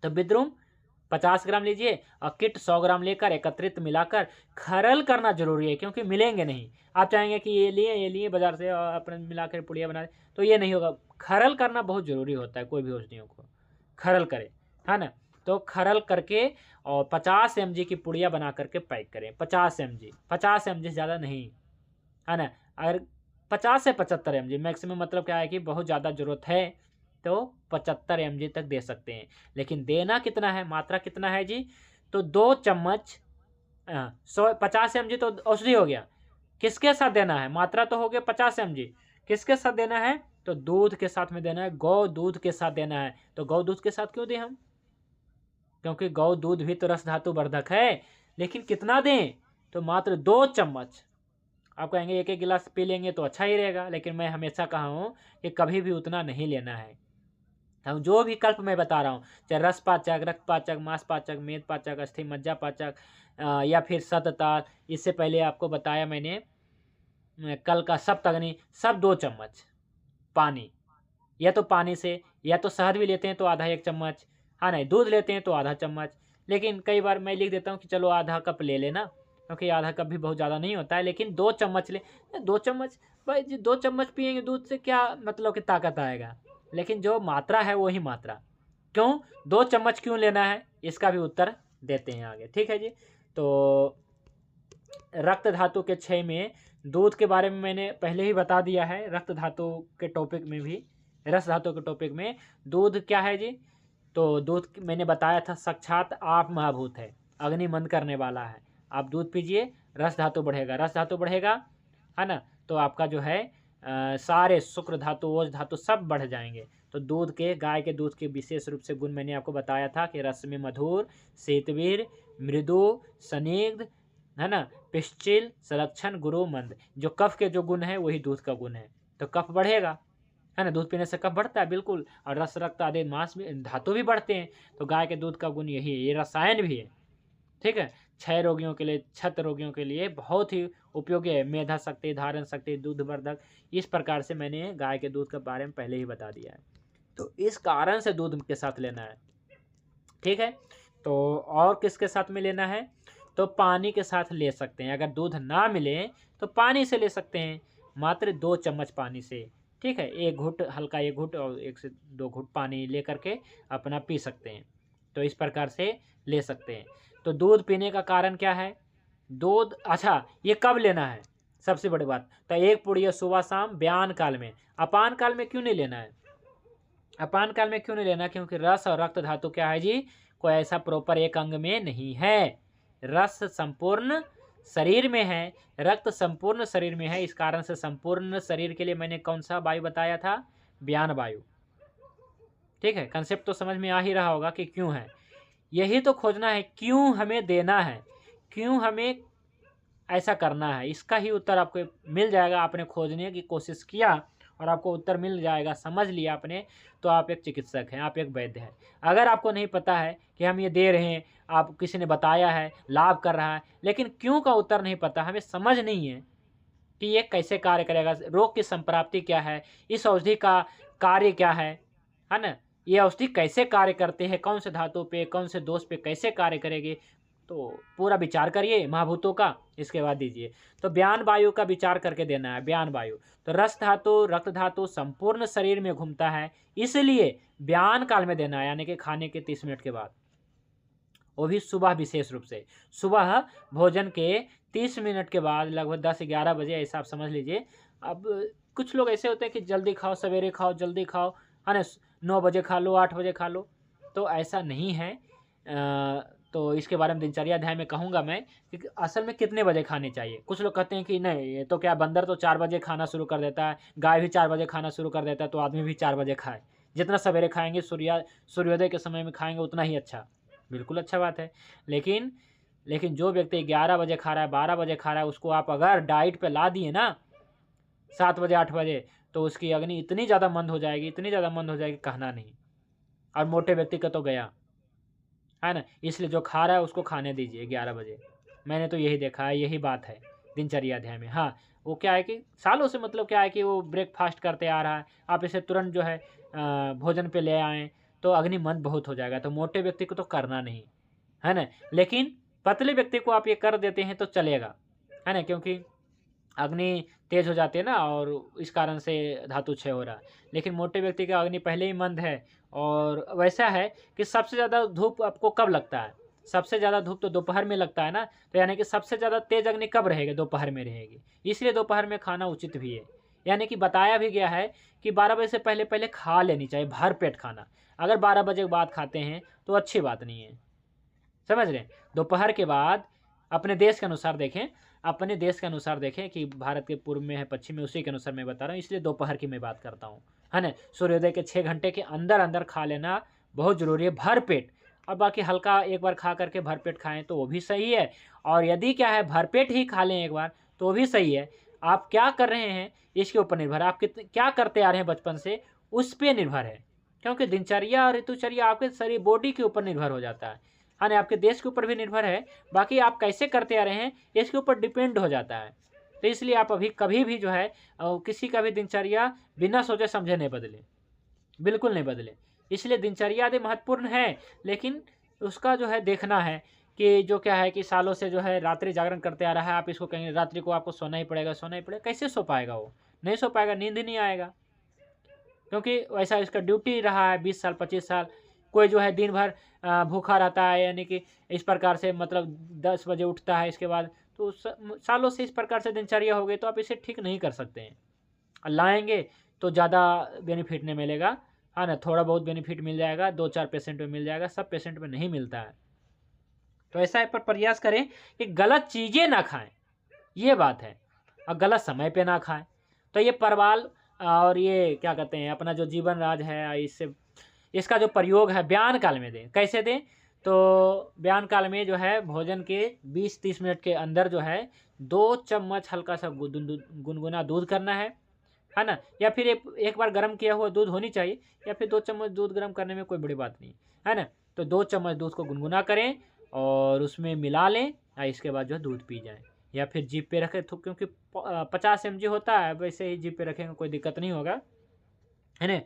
तो विद्रुम 50 ग्राम लीजिए और किट 100 ग्राम लेकर एकत्रित मिलाकर खरल करना जरूरी है, क्योंकि मिलेंगे नहीं। आप चाहेंगे कि ये लिए बाजार से और अपने मिलाकर पुड़िया बना, तो ये नहीं होगा। खरल करना बहुत ज़रूरी होता है, कोई भी औषधियों को खरल करें, है ना। तो खरल करके और 50 mg की पुड़िया बना करके पैक करें। 50 mg से ज़्यादा नहीं, है ना। अगर 50 से 75 mg मैक्सिमम, मतलब क्या है कि बहुत ज़्यादा ज़रूरत है तो 75 mg तक दे सकते हैं। लेकिन देना कितना है, मात्रा कितना है जी, तो 2 चम्मच 50 mg तो औषधि हो गया, किसके साथ देना है, मात्रा तो हो गया 50 mg, किसके साथ देना है, तो दूध के साथ में देना है, गौ दूध के साथ देना है। तो गौ दूध के साथ क्यों दें हम, क्योंकि गौ दूध भी तो रस धातु वर्धक है। लेकिन कितना दें, तो मात्र 2 चम्मच। आप कहेंगे एक एक गिलास पी लेंगे तो अच्छा ही रहेगा, लेकिन मैं हमेशा कहा हूँ कि कभी भी उतना नहीं लेना है। हम जो भी कल्प मैं बता रहा हूँ, चाहे रस पाचक, रक्त पाचक, मांस पाचक, मेद पाचक, अस्थि मज्जा पाचक, या फिर सतताल, इससे पहले आपको बताया मैंने कल का सप्तग्नि, सब 2 चम्मच पानी, या तो पानी से, या तो शहद भी लेते हैं तो आधा 1 चम्मच, हाँ नहीं दूध लेते हैं तो आधा चम्मच। लेकिन कई बार मैं लिख देता हूँ कि चलो आधा कप ले लेना, क्योंकि आधा कप भी बहुत ज़्यादा नहीं होता है, लेकिन 2 चम्मच ले। 2 चम्मच भाई जी, 2 चम्मच पिएंगे दूध से क्या मतलब कि ताकत आएगा, लेकिन जो मात्रा है वही मात्रा। क्यों 2 चम्मच क्यों लेना है, इसका भी उत्तर देते हैं आगे, ठीक है जी। तो रक्त धातु के क्षय में दूध के बारे में मैंने पहले ही बता दिया है, रक्त धातु के टॉपिक में भी, रस धातु के टॉपिक में दूध क्या है जी, तो दूध मैंने बताया था साक्षात आप महाभूत है, अग्नि मंद करने वाला है। आप दूध पीजिए, रस धातु बढ़ेगा, रस धातु बढ़ेगा, है ना, तो आपका जो है सारे शुक्र धातु, ओज धातु सब बढ़ जाएंगे। तो दूध के, गाय के दूध के विशेष रूप से गुण मैंने आपको बताया था कि रस में मधुर, शीतवीर, मृदु, स्निग्ध, है ना, पिश्चिल, संरक्षण, गुरु, मंद, जो कफ के जो गुण है वही दूध का गुण है। तो कफ बढ़ेगा, है ना, दूध पीने से कफ बढ़ता है बिल्कुल, और रस, रक्त आदि मांस में धातु भी बढ़ते हैं। तो गाय के दूध का गुण यही है, ये रसायन भी है, ठीक है। क्षय रोगियों के लिए, क्षत रोगियों के लिए बहुत ही उपयोगी है, मेधा शक्ति, धारण शक्ति, दूधवर्धक। इस प्रकार से मैंने गाय के दूध के बारे में पहले ही बता दिया है। तो इस कारण से दूध के साथ लेना है, ठीक है। तो और किसके साथ में लेना है, तो पानी के साथ ले सकते हैं। अगर दूध ना मिले तो पानी से ले सकते हैं, मात्र 2 चम्मच पानी से, ठीक है। 1 घुट, हल्का 1 घुट और 1 से 2 घुट पानी ले करके अपना पी सकते हैं। तो इस प्रकार से ले सकते हैं। तो दूध पीने का कारण क्या है, दूध, अच्छा ये कब लेना है, सबसे बड़ी बात, तो 1 पुड़िया सुबह शाम, ब्यान काल में। अपान काल में क्यों नहीं लेना है, अपान काल में क्यों नहीं लेना, क्योंकि रस और रक्त धातु क्या है जी, कोई ऐसा प्रॉपर एक अंग में नहीं है। रस संपूर्ण शरीर में है, रक्त संपूर्ण शरीर में है। इस कारण से संपूर्ण शरीर के लिए मैंने कौन सा वायु बताया था, ब्यान वायु, ठीक है। कंसेप्ट तो समझ में आ ही रहा होगा कि क्यों है, यही तो खोजना है, क्यों हमें देना है, क्यों हमें ऐसा करना है, इसका ही उत्तर आपको मिल जाएगा। आपने खोजने की कोशिश किया और आपको उत्तर मिल जाएगा, समझ लिया आपने, तो आप एक चिकित्सक हैं, आप एक वैद्य हैं। अगर आपको नहीं पता है कि हम ये दे रहे हैं, आप किसी ने बताया है, लाभ कर रहा है, लेकिन क्यों का उत्तर नहीं पता, हमें समझ नहीं है कि ये कैसे कार्य करेगा, रोग की संप्राप्ति क्या है, इस औषधि का कार्य क्या है ना, ये औषधि कैसे कार्य करते हैं, कौन से धातु पे, कौन से दोष पे कैसे कार्य करेगी, तो पूरा विचार करिए महाभूतों का, इसके बाद दीजिए। तो ब्यान वायु का विचार करके देना है, ब्यान वायु। तो रस धातु, रक्त धातु संपूर्ण शरीर में घूमता है, इसलिए ब्यान काल में देना है, यानी कि खाने के 30 मिनट के बाद, वो भी सुबह, विशेष रूप से सुबह भोजन के 30 मिनट के बाद, लगभग 10-11 बजे, ऐसा आप समझ लीजिए। अब कुछ लोग ऐसे होते हैं कि जल्दी खाओ, सवेरे खाओ, जल्दी खाओ, है ना, 9 बजे खा लो, 8 बजे खा लो, तो ऐसा नहीं है। तो इसके बारे में दिनचर्या अध्याय में कहूँगा मैं कि असल में कितने बजे खाने चाहिए। कुछ लोग कहते हैं कि नहीं, ये तो क्या, बंदर तो 4 बजे खाना शुरू कर देता है, गाय भी 4 बजे खाना शुरू कर देता है, तो आदमी भी 4 बजे खाए। जितना सवेरे खाएंगे, सूर्योदय के समय में खाएंगे, उतना ही अच्छा, बिल्कुल अच्छा बात है। लेकिन जो व्यक्ति 11 बजे खा रहा है, 12 बजे खा रहा है, उसको आप अगर डाइट पे ला दिए ना 7 बजे 8 बजे, तो उसकी अग्नि इतनी ज़्यादा मंद हो जाएगी, इतनी ज़्यादा मंद हो जाएगी, कहना नहीं। और मोटे व्यक्ति का तो गया, है ना, इसलिए जो खा रहा है उसको खाने दीजिए 11 बजे। मैंने तो यही देखा है, यही बात है दिनचर्या अध्याय में। हाँ, वो क्या है कि सालों से, मतलब क्या है कि वो ब्रेकफास्ट करते आ रहा है, आप इसे तुरंत जो है भोजन पे ले आएँ तो अग्नि मंद बहुत हो जाएगा। तो मोटे व्यक्ति को तो करना नहीं, है ना, लेकिन पतले व्यक्ति को आप ये कर देते हैं तो चलेगा, है ना, क्योंकि अग्नि तेज हो जाती है ना, और इस कारण से धातु क्षय हो रहा है। लेकिन मोटे व्यक्ति का अग्नि पहले ही मंद है, और वैसा है कि सबसे ज़्यादा धूप आपको कब लगता है, सबसे ज़्यादा धूप तो दोपहर में लगता है ना, तो यानी कि सबसे ज़्यादा तेज अग्नि कब रहेगी, दोपहर में रहेगी, इसलिए दोपहर में खाना उचित भी है। यानी कि बताया भी गया है कि 12 बजे से पहले पहले खा लेनी चाहिए, भर पेट खाना। अगर 12 बजे के बाद खाते हैं तो अच्छी बात नहीं है, समझ रहे हैं। दोपहर के बाद अपने देश के अनुसार देखें, अपने देश के अनुसार देखें कि भारत के पूर्व में है, पश्चिम में, उसी के अनुसार मैं बता रहा हूँ, इसलिए दोपहर की मैं बात करता हूँ, है ना। सूर्योदय के 6 घंटे के अंदर अंदर खा लेना बहुत ज़रूरी है, भर पेट। और बाकी हल्का एक बार खा करके भर पेट खाएं तो वो भी सही है। और यदि क्या है भर पेट ही खा लें एक बार तो वो भी सही है। आप क्या कर रहे हैं इसके ऊपर निर्भर है, आप क्या करते आ रहे हैं बचपन से उस पर निर्भर है। क्योंकि दिनचर्या और ऋतुचर्या आपके शरीर बॉडी के ऊपर निर्भर हो जाता है ना, आपके देश के ऊपर भी निर्भर है। बाकी आप कैसे करते आ रहे हैं इसके ऊपर डिपेंड हो जाता है। तो इसलिए आप अभी कभी भी जो है किसी का भी दिनचर्या बिना सोचे समझे नहीं बदले, बिल्कुल नहीं बदले। इसलिए दिनचर्या आदि महत्वपूर्ण है, लेकिन उसका जो है देखना है कि जो क्या है कि सालों से जो है रात्रि जागरण करते आ रहा है, आप इसको कहेंगे रात्रि को आपको सोना ही पड़ेगा, सोना ही पड़ेगा, कैसे सो पाएगा? वो नहीं सो पाएगा, नींद ही नहीं आएगा, क्योंकि वैसा इसका ड्यूटी रहा है 20 साल 25 साल। कोई जो है दिन भर भूखा रहता है, यानी कि इस प्रकार से मतलब 10 बजे उठता है, इसके बाद तो सालों से इस प्रकार से दिनचर्या हो गई, तो आप इसे ठीक नहीं कर सकते हैं। लाएंगे तो ज़्यादा बेनिफिट नहीं मिलेगा, है ना, थोड़ा बहुत बेनिफिट मिल जाएगा, 2-4 पेशेंट में मिल जाएगा, सब पेशेंट में नहीं मिलता है। तो ऐसा पर प्रयास करें कि गलत चीज़ें ना खाएं, ये बात है, और गलत समय पे ना खाएं। तो ये परवाल और ये क्या कहते हैं अपना जो जीवन राज है, इससे इसका जो प्रयोग है ब्यान काल में दें। कैसे दें? तो ब्यान काल में जो है भोजन के 20-30 मिनट के अंदर जो है 2 चम्मच हल्का सा गुनगुना दूध करना है ना, या फिर एक बार गर्म किया हुआ दूध होनी चाहिए, या फिर 2 चम्मच दूध गर्म करने में कोई बड़ी बात नहीं है ना। तो 2 चम्मच दूध को गुनगुना करें और उसमें मिला लें, और इसके बाद जो है दूध पी जाएं, या फिर जीभ पे रखें, तो क्योंकि 50 mg होता है, वैसे ही जीभ पे रखेंगे कोई दिक्कत नहीं होगा, है ना,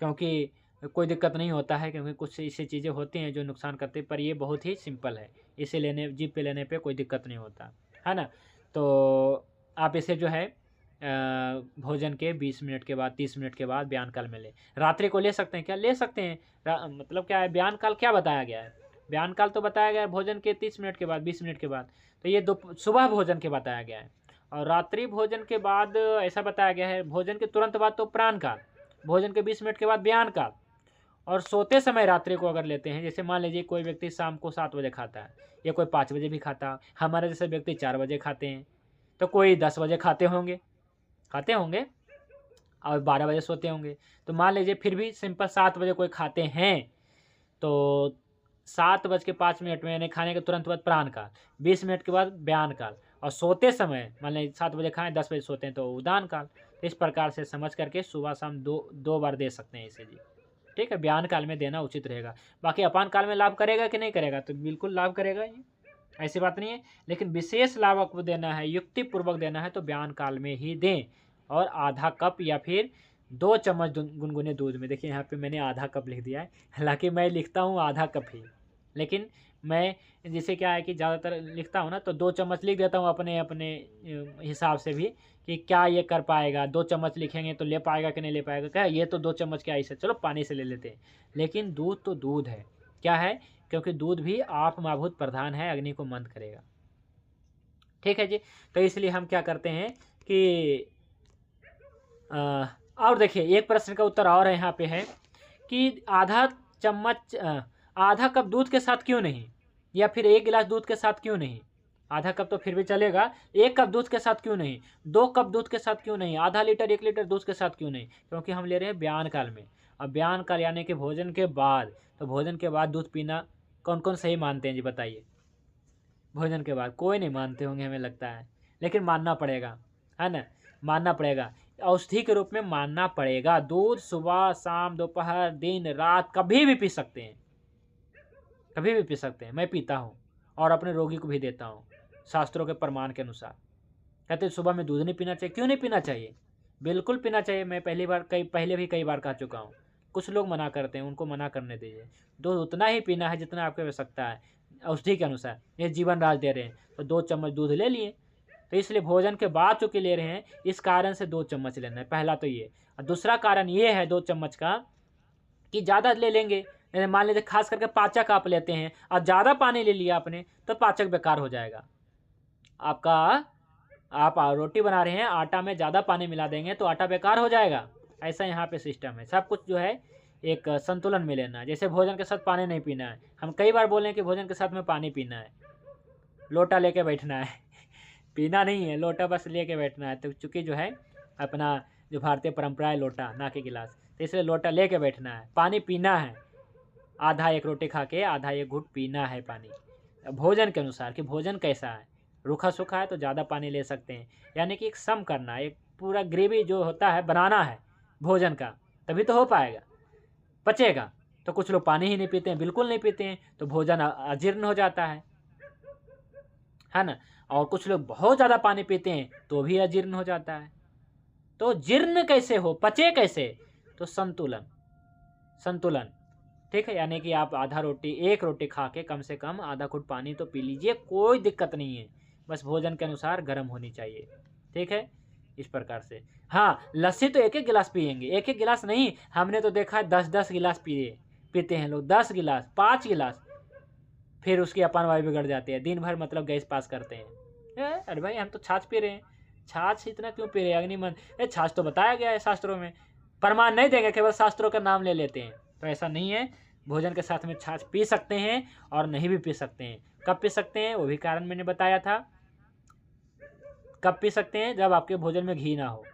क्योंकि कोई दिक्कत नहीं होता है, क्योंकि कुछ ऐसी चीज़ें होती हैं जो नुकसान करती हैं, पर ये बहुत ही सिंपल है, इसे लेने जीभ पे लेने पे कोई दिक्कत नहीं होता है ना। तो आप इसे जो है भोजन के 20 मिनट के बाद 30 मिनट के बाद ब्यान काल में लें। रात्रि को ले सकते हैं क्या? ले सकते हैं। मतलब क्या है, ब्यान काल क्या बताया गया है? ब्यान काल तो बताया गया है भोजन के 30 मिनट के बाद, 20 मिनट के बाद, तो ये सुबह भोजन के बताया गया है। और रात्रि भोजन के बाद ऐसा बताया गया है, भोजन के तुरंत बाद तो प्राण काल, भोजन के 20 मिनट के बाद ब्यान काल, और सोते समय रात्रि को अगर लेते हैं, जैसे मान लीजिए कोई व्यक्ति शाम को 7 बजे खाता है, या कोई 5 बजे भी खाता है, हमारे जैसे व्यक्ति 4 बजे खाते हैं, तो कोई 10 बजे खाते होंगे और 12 बजे सोते होंगे। तो मान लीजिए फिर भी सिंपल 7 बजे कोई खाते हैं, तो 7:05 में, यानी खाने के तुरंत बाद प्राण काल, 20 मिनट के बाद ब्यान काल, और सोते समय मान लीजिए 7 बजे खाएं 10 बजे सोते हैं तो उदान काल। इस प्रकार से समझ करके सुबह शाम दो बार दे सकते हैं इसे जी, ठीक है। ब्यान काल में देना उचित रहेगा। बाकी अपान काल में लाभ करेगा कि नहीं करेगा? तो बिल्कुल लाभ करेगा, ये ऐसी बात नहीं है, लेकिन विशेष लाभ आपको देना है, युक्तिपूर्वक देना है, तो ब्यान काल में ही दें। और आधा कप या फिर 2 चम्मच गुनगुने दूध में, देखिए यहाँ पे मैंने आधा कप लिख दिया है, हालांकि मैं लिखता हूँ आधा कप ही, लेकिन मैं जैसे क्या है कि ज़्यादातर लिखता हूँ ना, तो 2 चम्मच लिख देता हूँ अपने अपने हिसाब से भी, कि क्या ये कर पाएगा, 2 चम्मच लिखेंगे तो ले पाएगा कि नहीं ले पाएगा, क्या ये तो 2 चम्मच क्या इसे, चलो पानी से ले लेते हैं। लेकिन दूध तो दूध है, क्या है, क्योंकि दूध भी आप माभूत प्रधान है, अग्नि को मंद करेगा, ठीक है जी। तो इसलिए हम क्या करते हैं कि और देखिए एक प्रश्न का उत्तर और यहाँ पे है कि आधा कप दूध के साथ क्यों नहीं, या फिर 1 गिलास दूध के साथ क्यों नहीं? आधा कप तो फिर भी चलेगा, 1 कप दूध के साथ क्यों नहीं, 2 कप दूध के साथ क्यों नहीं, आधा लीटर 1 लीटर दूध के साथ क्यों नहीं? क्योंकि हम ले रहे हैं ब्यान काल में। अब ब्यान काल यानी कि भोजन के बाद, तो भोजन के बाद दूध पीना कौन कौन सही मानते हैं जी, बताइए? भोजन के बाद कोई नहीं मानते होंगे हमें लगता है, लेकिन मानना पड़ेगा, है ना, मानना पड़ेगा, औषधि के रूप में मानना पड़ेगा। दूध सुबह शाम दोपहर दिन रात कभी भी पी सकते हैं, कभी भी पी सकते हैं। मैं पीता हूँ और अपने रोगी को भी देता हूँ, शास्त्रों के प्रमाण के अनुसार। कहते हैं सुबह में दूध नहीं पीना चाहिए, क्यों नहीं पीना चाहिए? बिल्कुल पीना चाहिए। मैं पहले भी कई बार कह चुका हूँ। कुछ लोग मना करते हैं, उनको मना करने दीजिए। दूध उतना ही पीना है जितना आपकी आवश्यकता है, औषधि के अनुसार। ये जीवन राज दे रहे हैं तो 2 चम्मच दूध ले लिए, तो इसलिए भोजन के बाद चूँकि ले रहे हैं, इस कारण से 2 चम्मच लेना है, पहला तो ये। और दूसरा कारण ये है 2 चम्मच का कि ज़्यादा ले लेंगे, मान लीजिए खास करके पाचक आप लेते हैं और ज़्यादा पानी ले लिया आपने, तो पाचक बेकार हो जाएगा, आपका आप रोटी बना रहे हैं, आटा में ज़्यादा पानी मिला देंगे तो आटा बेकार हो जाएगा। ऐसा यहाँ पे सिस्टम है। सब कुछ जो है एक संतुलन में लेना है। जैसे भोजन के साथ पानी नहीं पीना है। हम कई बार बोले कि भोजन के साथ में पानी पीना है, लोटा लेके बैठना है पीना नहीं है, लोटा बस लेके बैठना है। तो चूँकि जो है अपना जो भारतीय परंपरा है लोटा ना कि गिलास, तो इसलिए लोटा लेके बैठना है। पानी पीना है, आधा एक रोटी खा के आधा एक घूंट पीना है पानी, भोजन के अनुसार कि भोजन कैसा है। रूखा सूखा है तो ज़्यादा पानी ले सकते हैं। यानी कि एक सम करना है, एक पूरा ग्रेवी जो होता है बनाना है भोजन का, तभी तो हो पाएगा, पचेगा। तो कुछ लोग पानी ही नहीं पीते हैं, बिल्कुल नहीं पीते हैं, तो भोजन अजीर्ण हो जाता है ना। और कुछ लोग बहुत ज़्यादा पानी पीते हैं तो भी अजीर्ण हो जाता है। तो जीर्ण कैसे हो, पचे कैसे? तो संतुलन, संतुलन, ठीक है। यानी कि आप आधा रोटी, एक रोटी खा के कम से कम आधा घूंट पानी तो पी लीजिए, कोई दिक्कत नहीं है। बस भोजन के अनुसार गर्म होनी चाहिए, ठीक है। इस प्रकार से। हाँ, लस्सी तो एक एक गिलास पियेंगे, एक एक गिलास नहीं। हमने तो देखा है 10-10 गिलास पीते हैं लोग, 10 गिलास, 5 गिलास, फिर उसकी अपान वायु बिगड़ जाती है। दिन भर मतलब गैस पास करते हैं। अरे भाई हम तो छाछ पी रहे हैं, छाछ इतना क्यों पी रहे हैं? अग्निमन, छाछ तो बताया गया है शास्त्रों में, प्रमाण नहीं देंगे, केवल शास्त्रों का नाम ले लेते हैं। तो ऐसा नहीं है। भोजन के साथ में छाछ पी सकते हैं और नहीं भी पी सकते हैं। कब पी सकते हैं वो भी कारण मैंने बताया था। कब पी सकते हैं? जब आपके भोजन में घी ना हो।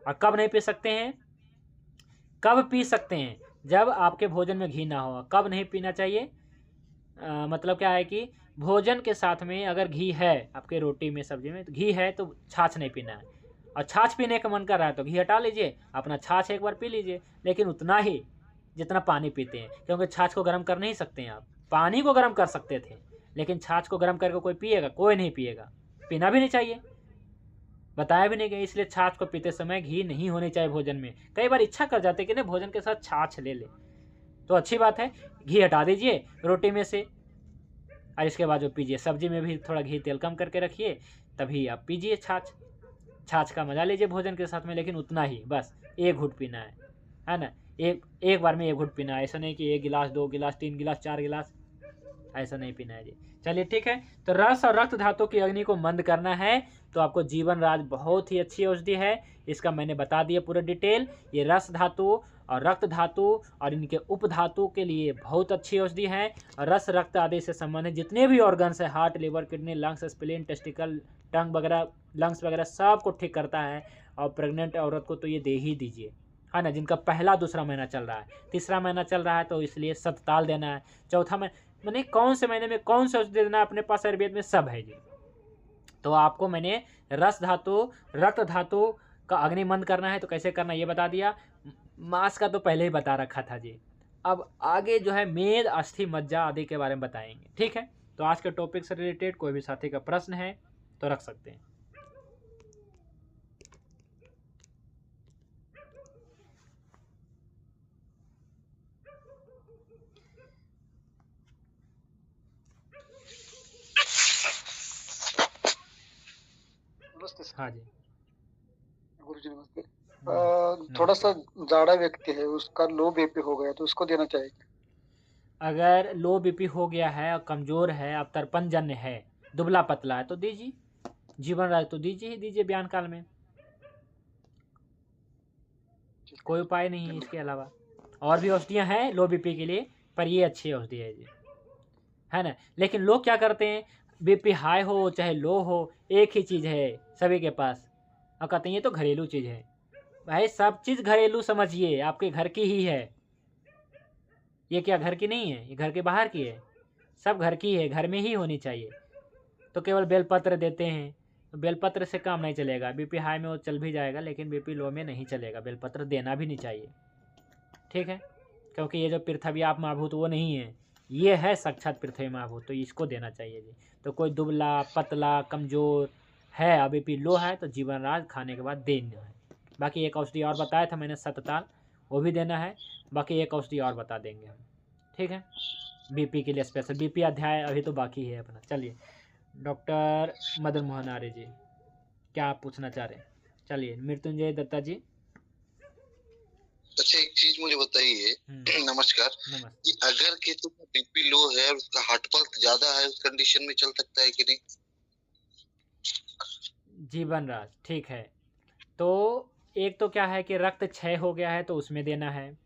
और कब नहीं पी सकते हैं? कब पी सकते हैं? जब आपके भोजन में घी ना हो। कब नहीं पीना चाहिए? मतलब क्या है कि भोजन के साथ में अगर घी है आपके रोटी में, सब्जी में, तो घी है तो छाछ नहीं पीना है। और छाछ पीने का मन कर रहा है तो घी हटा लीजिए, अपना छाछ एक बार पी लीजिए, लेकिन उतना ही जितना पानी पीते हैं। क्योंकि छाछ को गर्म कर नहीं सकते हैं आप, पानी को गर्म कर सकते थे, लेकिन छाछ को गर्म करके कोई पिएगा? कोई नहीं पिएगा, पीना भी नहीं चाहिए, बताया भी नहीं गया। इसलिए छाछ को पीते समय घी नहीं होनी चाहिए भोजन में। कई बार इच्छा कर जाते कि नहीं भोजन के साथ छाछ ले ले, तो अच्छी बात है, घी हटा दीजिए रोटी में से, और इसके बाद जो पीजिए। सब्जी में भी थोड़ा घी तेल कम करके रखिए, तभी आप पीजिए छाछ। छाछ का मजा लीजिए भोजन के साथ में, लेकिन उतना ही, बस एक घूंट पीना है ना। एक बार में एक घूंट पीना है। ऐसा नहीं कि 1 गिलास, 2 गिलास, 3 गिलास, 4 गिलास, ऐसा नहीं पीना है जी। चलिए ठीक है। तो रस और रक्त धातु की अग्नि को मंद करना है तो आपको जीवन राज बहुत ही अच्छी औषधि है। इसका मैंने बता दिया पूरा डिटेल। ये रस धातु और रक्त धातु और इनके उपधातु के लिए बहुत अच्छी औषधि है। रस, रक्त आदि से संबंधित जितने भी ऑर्गन्स है, heart, liver, kidney, lungs, spleen, testicle, tongue वगैरह, लंग्स वगैरह, सब को ठीक करता है। और प्रेग्नेंट औरत को तो ये दे ही दीजिए, है ना, जिनका पहला दूसरा महीना चल रहा है, तीसरा महीना चल रहा है तो इसलिए सतताल देना है। चौथा महीना, मैंने कौन से महीने में कौन सा औषधि देना है अपने पास आयुर्वेद में सब है जी। तो आपको मैंने रस धातु, रक्त धातु का अग्निमंद करना है तो कैसे करना ये बता दिया। मांस का तो पहले ही बता रखा था जी। अब आगे जो है मेद, अस्थि, मज्जा आदि के बारे में बताएंगे, ठीक है। तो आज के टॉपिक से रिलेटेड कोई भी साथी का प्रश्न है तो रख सकते हैं। हाँ जी गुरुजी नमस्ते। थोड़ा सा जाड़ा व्यक्ति है, उसका लो बीपी हो गया तो उसको देना चाहिए? अगर लो बीपी हो गया है और कमजोर है, अब तर्पणजन्य है, दुबला पतला है तो दीजिए, जीवन राज तो दीजिए ही दीजिए बयान काल में, कोई उपाय नहीं है इसके अलावा। और भी औषधियाँ हैं लो बीपी के लिए, पर ये अच्छी औषधि है जी, है ना। लेकिन लोग क्या करते हैं, बीपी हाई हो चाहे लो हो, एक ही चीज़ है सभी के पास, और कहते हैं ये तो घरेलू चीज़ है। भाई सब चीज़ घरेलू समझिए, आपके घर की ही है। ये क्या घर की नहीं है, ये घर के बाहर की है, सब घर की है, घर में ही होनी चाहिए। तो केवल बेलपत्र देते हैं, तो बेलपत्र से काम नहीं चलेगा। बीपी हाई में वो चल भी जाएगा, लेकिन बीपी लो में नहीं चलेगा। बेलपत्र देना भी नहीं चाहिए, ठीक है, क्योंकि ये जो पृथ्वी आप महाभूत वो नहीं है, ये है साक्षात पृथ्वी महाभूत, तो इसको देना चाहिए जी। तो कोई दुबला पतला कमज़ोर है और बीपी लो है तो जीवन राज खाने के बाद देना है। बाकी एक औषधि और बताया था मैंने, सतताल, वो भी देना है। बाकी एक औषधि और बता देंगे हम, ठीक है, बीपी के लिए स्पेशल। बीपी अध्याय अभी तो बाकी है अपना। चलिए डॉक्टर मदन मोहन आर्य जी, क्या आप पूछना चाह रहे हैं? चलिए मृत्युंजय दत्ता जी। अच्छा एक चीज मुझे बताइए, नमस्कार, कि अगर किसी का बीपी लो है और उसका हार्ट पल्स ज्यादा है, उस कंडीशन में चल सकता है कि नहीं? जीवन राज, ठीक है। तो एक तो क्या है कि रक्त क्षय हो गया है तो उसमें देना है,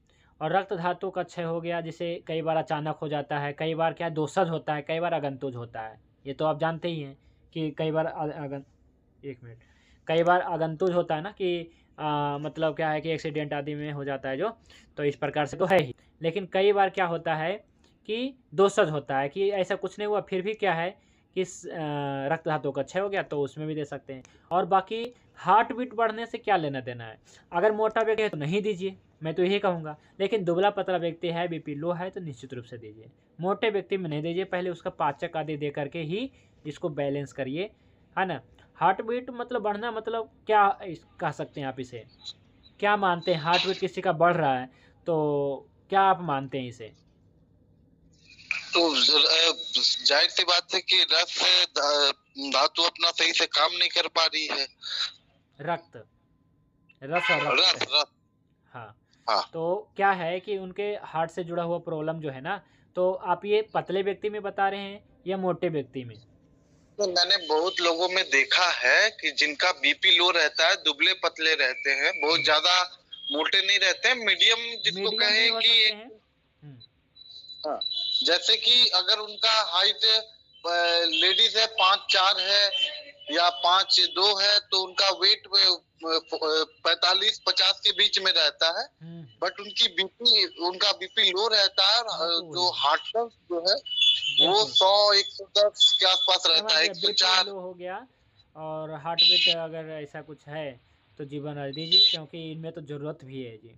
और रक्त धातु का क्षय हो गया जिसे कई बार अचानक हो जाता है, कई बार क्या दोषज होता है, कई बार अगंतुज होता है। ये तो आप जानते ही हैं कि कई बार एक मिनट, कई बार अगंतुज होता है ना कि मतलब क्या है कि एक्सीडेंट आदि में हो जाता है जो, तो इस प्रकार से तो है ही। लेकिन कई बार क्या होता है कि दोषज होता है कि ऐसा कुछ नहीं हुआ फिर भी क्या है कि रक्त धातु का क्षय हो गया तो उसमें भी दे सकते हैं। और बाकी हार्ट बीट बढ़ने से क्या लेना देना है, अगर मोटा व्यक्ति है तो नहीं दीजिए, मैं तो यही कहूँगा। लेकिन दुबला पतला व्यक्ति है, बीपी लो है, तो निश्चित रूप से दीजिए। मोटे व्यक्ति में नहीं दीजिए, पहले उसका पाचक आदि दे करके ही इसको बैलेंस करिए, है ना। हार्ट बीट मतलब बढ़ना मतलब क्या कह सकते हैं आप इसे, क्या मानते हैं? हार्ट बीट किसी का बढ़ रहा है तो क्या आप मानते हैं इसे? तो जाहिर सी बात है कि रस धातु अपना सही से काम नहीं कर पा रही है। रक्त, रस और रक्त रस रस हाँ। हाँ। तो क्या है कि उनके हार्ट से जुड़ा हुआ प्रॉब्लम जो है ना, तो आप ये पतले व्यक्ति में बता रहे हैं या मोटे व्यक्ति में? तो मैंने बहुत लोगों में देखा है कि जिनका बीपी लो रहता है, दुबले पतले रहते हैं, बहुत ज्यादा मोटे नहीं रहते हैं, मीडियम जिसको मीडियम भी कहें हो कि सकते हैं। हाँ, जैसे कि अगर उनका हाइट लेडीज है 5'4" है या 5'2" है तो उनका वेट 45-50 के बीच में रहता है, बट उनका बीपी लो रहता है, जो हार्ट पल्स जो है वो 100-110 के आसपास रहता है, 104 लो हो गया। और हार्ट बीट अगर ऐसा कुछ है तो जीवन रख दीजिए, क्योंकि इनमें तो ज़रूरत भी है जी,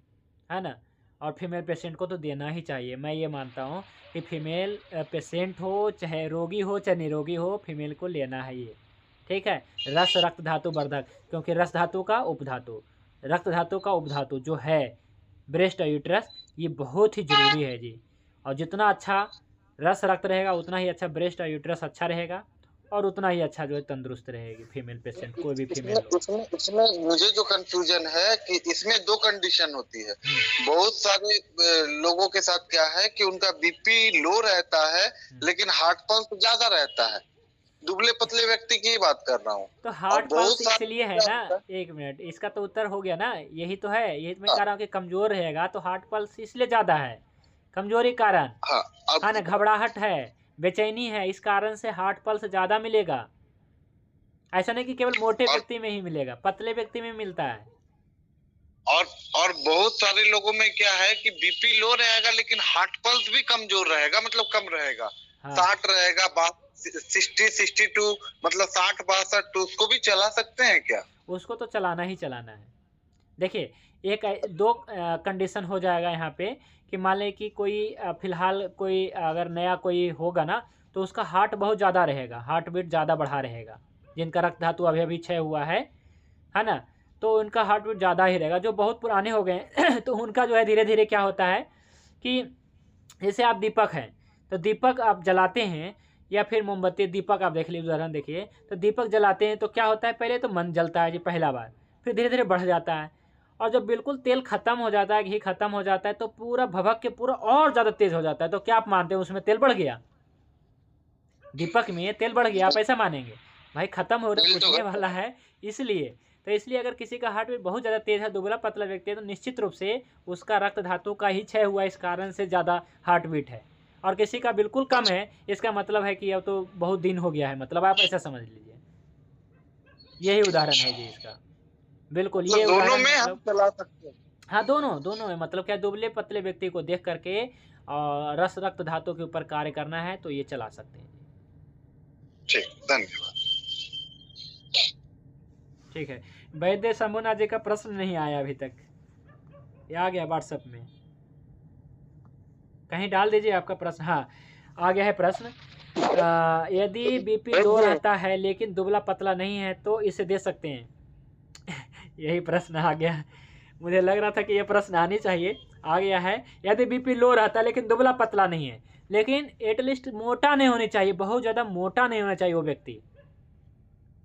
है ना। और फीमेल पेशेंट को तो देना ही चाहिए। मैं ये मानता हूँ कि फीमेल पेशेंट हो चाहे रोगी हो चाहे निरोगी हो, फीमेल को लेना है ये, ठीक है। रस रक्त धातु वर्धक, क्योंकि रस धातु का उपधातु, रक्त धातु का उपधातु जो है ब्रेस्ट और यूट्रस, ये बहुत ही ज़रूरी है जी। और जितना अच्छा रस रक्त रहेगा उतना ही अच्छा ब्रेस्ट और यूट्रस अच्छा रहेगा, और उतना ही अच्छा जो है तंदुरुस्त रहेगी फीमेल पेशेंट, कोई भी फीमेल हो। इसमें मुझे जो कंफ्यूजन है कि इसमें 2 कंडीशन होती है। बहुत सारे लोगों के साथ क्या है कि उनका बीपी लो रहता है लेकिन हार्ट पल्स ज्यादा रहता है। दुबले पतले व्यक्ति की बात कर रहा हूँ। तो हार्ट पल्स इसलिए है ना, एक मिनट, इसका तो उत्तर हो गया ना, यही तो है, यही मैं कह रहा हूँ कि कमजोर रहेगा तो हार्ट पल्स इसलिए ज्यादा है, कमजोरी कारण, हाँ ना, घबराहट है, बेचैनी है, इस कारण से हार्ट पल्स ज्यादा मिलेगा। ऐसा नहीं कि केवल मोटे व्यक्ति में ही मिलेगा, पतले व्यक्ति में मिलता है। और बहुत सारे लोगों में क्या है कि बीपी लो रहेगा लेकिन हार्ट पल्स भी कमजोर रहेगा, मतलब कम रहेगा, 60 रहेगा, 60-62, मतलब 60-62, तो उसको भी चला सकते हैं क्या? उसको तो चलाना ही चलाना है। देखिए, एक 2 कंडीशन हो जाएगा यहाँ पे कि मान लें कि कोई फिलहाल कोई अगर नया कोई होगा ना, तो उसका हार्ट बहुत ज़्यादा रहेगा, हार्ट बीट ज़्यादा बढ़ा रहेगा, जिनका रक्त धातु अभी क्षय हुआ है ना, तो उनका हार्ट बीट ज़्यादा ही रहेगा। जो बहुत पुराने हो गए तो उनका जो है धीरे धीरे क्या होता है कि जैसे आप दीपक हैं, तो दीपक आप जलाते हैं या फिर मोमबत्ती, दीपक आप देख लीजिए, उदाहरण देखिए, तो दीपक जलाते हैं तो क्या होता है, पहले तो मन जलता है जी पहला बार, फिर धीरे धीरे बढ़ जाता है, और जब बिल्कुल तेल खत्म हो जाता है, घी खत्म हो जाता है, तो पूरा भभक के पूरा और ज़्यादा तेज हो जाता है। तो क्या आप मानते हैं उसमें तेल बढ़ गया, दीपक में तेल बढ़ गया, आप ऐसा मानेंगे? भाई खत्म होने वाला है, इसलिए तो इसलिए अगर किसी का हार्ट बीट बहुत ज़्यादा तेज है, दुबला पतला व्यक्ति है, तो निश्चित रूप से उसका रक्त धातु का ही क्षय हुआ, इस कारण से ज़्यादा हार्ट बीट है। और किसी का बिल्कुल कम है, इसका मतलब है कि अब तो बहुत दिन हो गया है, मतलब आप ऐसा समझ लीजिए, यही उदाहरण है जी इसका, बिल्कुल ये दोनों में हम चला सकते हैं। हाँ, दोनों में, मतलब क्या दुबले पतले व्यक्ति को देख करके और रस रक्त धातु के ऊपर कार्य करना है तो ये चला सकते हैं। ठीक, धन्यवाद। ठीक है, वैद्य शंभुनाथ जी का प्रश्न नहीं आया अभी तक, ये आ गया व्हाट्सएप में, कहीं डाल दीजिए आपका प्रश्न। हाँ, आ गया है प्रश्न। यदि बीपी लो रहता है लेकिन दुबला पतला नहीं है तो इसे दे सकते हैं? यही प्रश्न आ गया, मुझे लग रहा था कि यह प्रश्न आनी चाहिए, आ गया है। यदि बीपी लो रहता है लेकिन दुबला पतला नहीं है, लेकिन एटलीस्ट मोटा नहीं होनी चाहिए, बहुत ज़्यादा मोटा नहीं होना चाहिए वो व्यक्ति,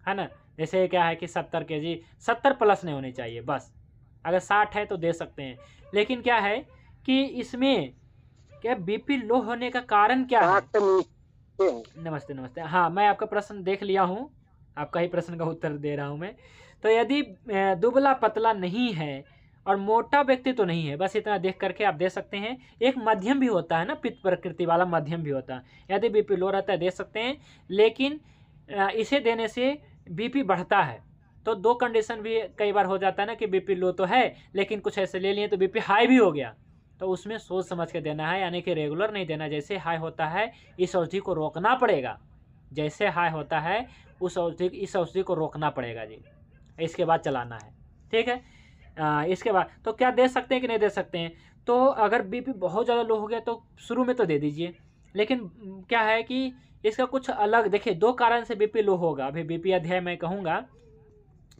है ना। जैसे क्या है कि 70 kg, 70 प्लस नहीं होनी चाहिए बस, अगर 60 है तो दे सकते हैं। लेकिन क्या है कि इसमें क्या बीपी लो होने का कारण क्या है? नमस्ते, हाँ मैं आपका प्रश्न देख लिया हूँ, आपका ही प्रश्न का उत्तर दे रहा हूँ मैं। तो यदि दुबला पतला नहीं है और मोटा व्यक्ति तो नहीं है, बस इतना देख करके आप दे सकते हैं। एक मध्यम भी होता है ना, पित्त प्रकृति वाला मध्यम भी होता है। यदि बीपी लो रहता है दे सकते हैं, लेकिन इसे देने से बीपी बढ़ता है। तो दो कंडीशन भी कई बार हो जाता है ना कि बीपी लो तो है लेकिन कुछ ऐसे ले लिए तो बीपी हाई भी हो गया, तो उसमें सोच समझ के देना है, यानी कि रेगुलर नहीं देना। जैसे हाई होता है इस औषधि को रोकना पड़ेगा, जैसे हाई होता है इस औषधि को रोकना पड़ेगा जी, इसके बाद चलाना है। ठीक है, इसके बाद तो क्या दे सकते हैं कि नहीं दे सकते हैं। तो अगर बीपी बहुत ज़्यादा लो हो गया तो शुरू में तो दे दीजिए, लेकिन क्या है कि इसका कुछ अलग देखिए, दो कारण से बीपी लो होगा। अभी बीपी अध्याय मैं कहूँगा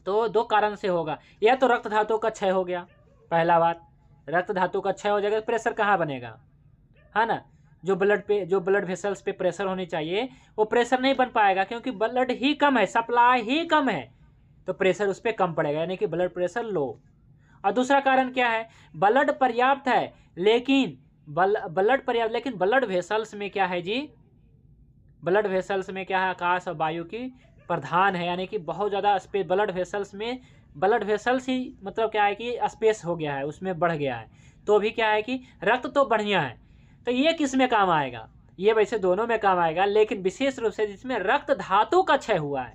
तो दो कारण से होगा। या तो रक्त धातु का क्षय हो गया, पहला बात, रक्त धातु का क्षय हो जाएगा, प्रेशर कहाँ बनेगा, है ना। जो ब्लड वेसल्स पे प्रेशर होनी चाहिए वो प्रेशर नहीं बन पाएगा, क्योंकि ब्लड ही कम है, सप्लाई ही कम है, तो प्रेशर उस पर कम पड़ेगा, यानी कि ब्लड प्रेशर लो। और दूसरा कारण क्या है, ब्लड पर्याप्त है लेकिन ब्लड वेसल्स में क्या है जी, ब्लड वेसल्स में क्या है, आकाश और वायु की प्रधान है, यानी कि बहुत ज़्यादा स्पेस ब्लड वेसल्स ही मतलब क्या है कि स्पेस हो गया है, उसमें बढ़ गया है। तो भी क्या है कि रक्त तो बढ़िया है, तो ये किस में काम आएगा, ये वैसे दोनों में काम आएगा, लेकिन विशेष रूप से जिसमें रक्त धातु का क्षय हुआ है,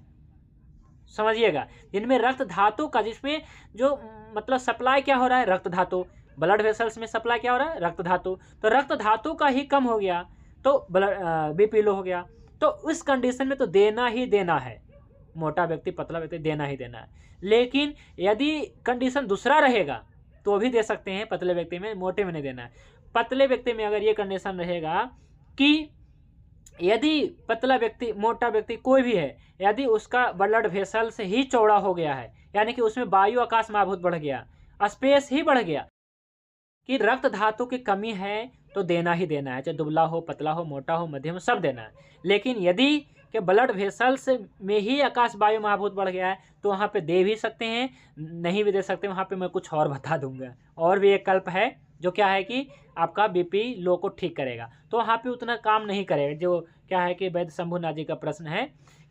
समझिएगा, जिनमें रक्त धातु का, जिसमें जो मतलब सप्लाई क्या हो रहा है, रक्त धातु, ब्लड वेसल्स में सप्लाई क्या हो रहा है, रक्त धातु, तो रक्त धातु का ही कम हो गया तो बीपी लो हो गया। तो उस कंडीशन में तो देना ही देना है, मोटा व्यक्ति पतला व्यक्ति देना ही देना है। लेकिन यदि कंडीशन दूसरा रहेगा तो भी दे सकते हैं, पतले व्यक्ति में, मोटे में नहीं देना है। पतले व्यक्ति में अगर ये कंडीशन रहेगा कि यदि पतला व्यक्ति, मोटा व्यक्ति कोई भी है, यदि उसका ब्लड वेसल से ही चौड़ा हो गया है, यानी कि उसमें वायु आकाश महाभूत बढ़ गया, स्पेस ही बढ़ गया, कि रक्त धातु की कमी है, तो देना ही देना है, चाहे दुबला हो, पतला हो, मोटा हो, मध्यम हो, सब देना है। लेकिन यदि कि ब्लड वेसल्स में ही आकाश वायु महाभूत बढ़ गया है तो वहाँ पे दे भी सकते हैं, नहीं भी दे सकते। वहाँ पे मैं कुछ और बता दूंगा, और भी एक कल्प है जो क्या है कि आपका बीपी लो को ठीक करेगा, तो वहाँ पे उतना काम नहीं करेगा। जो क्या है कि वैद्य शंभुनाथ जी का प्रश्न है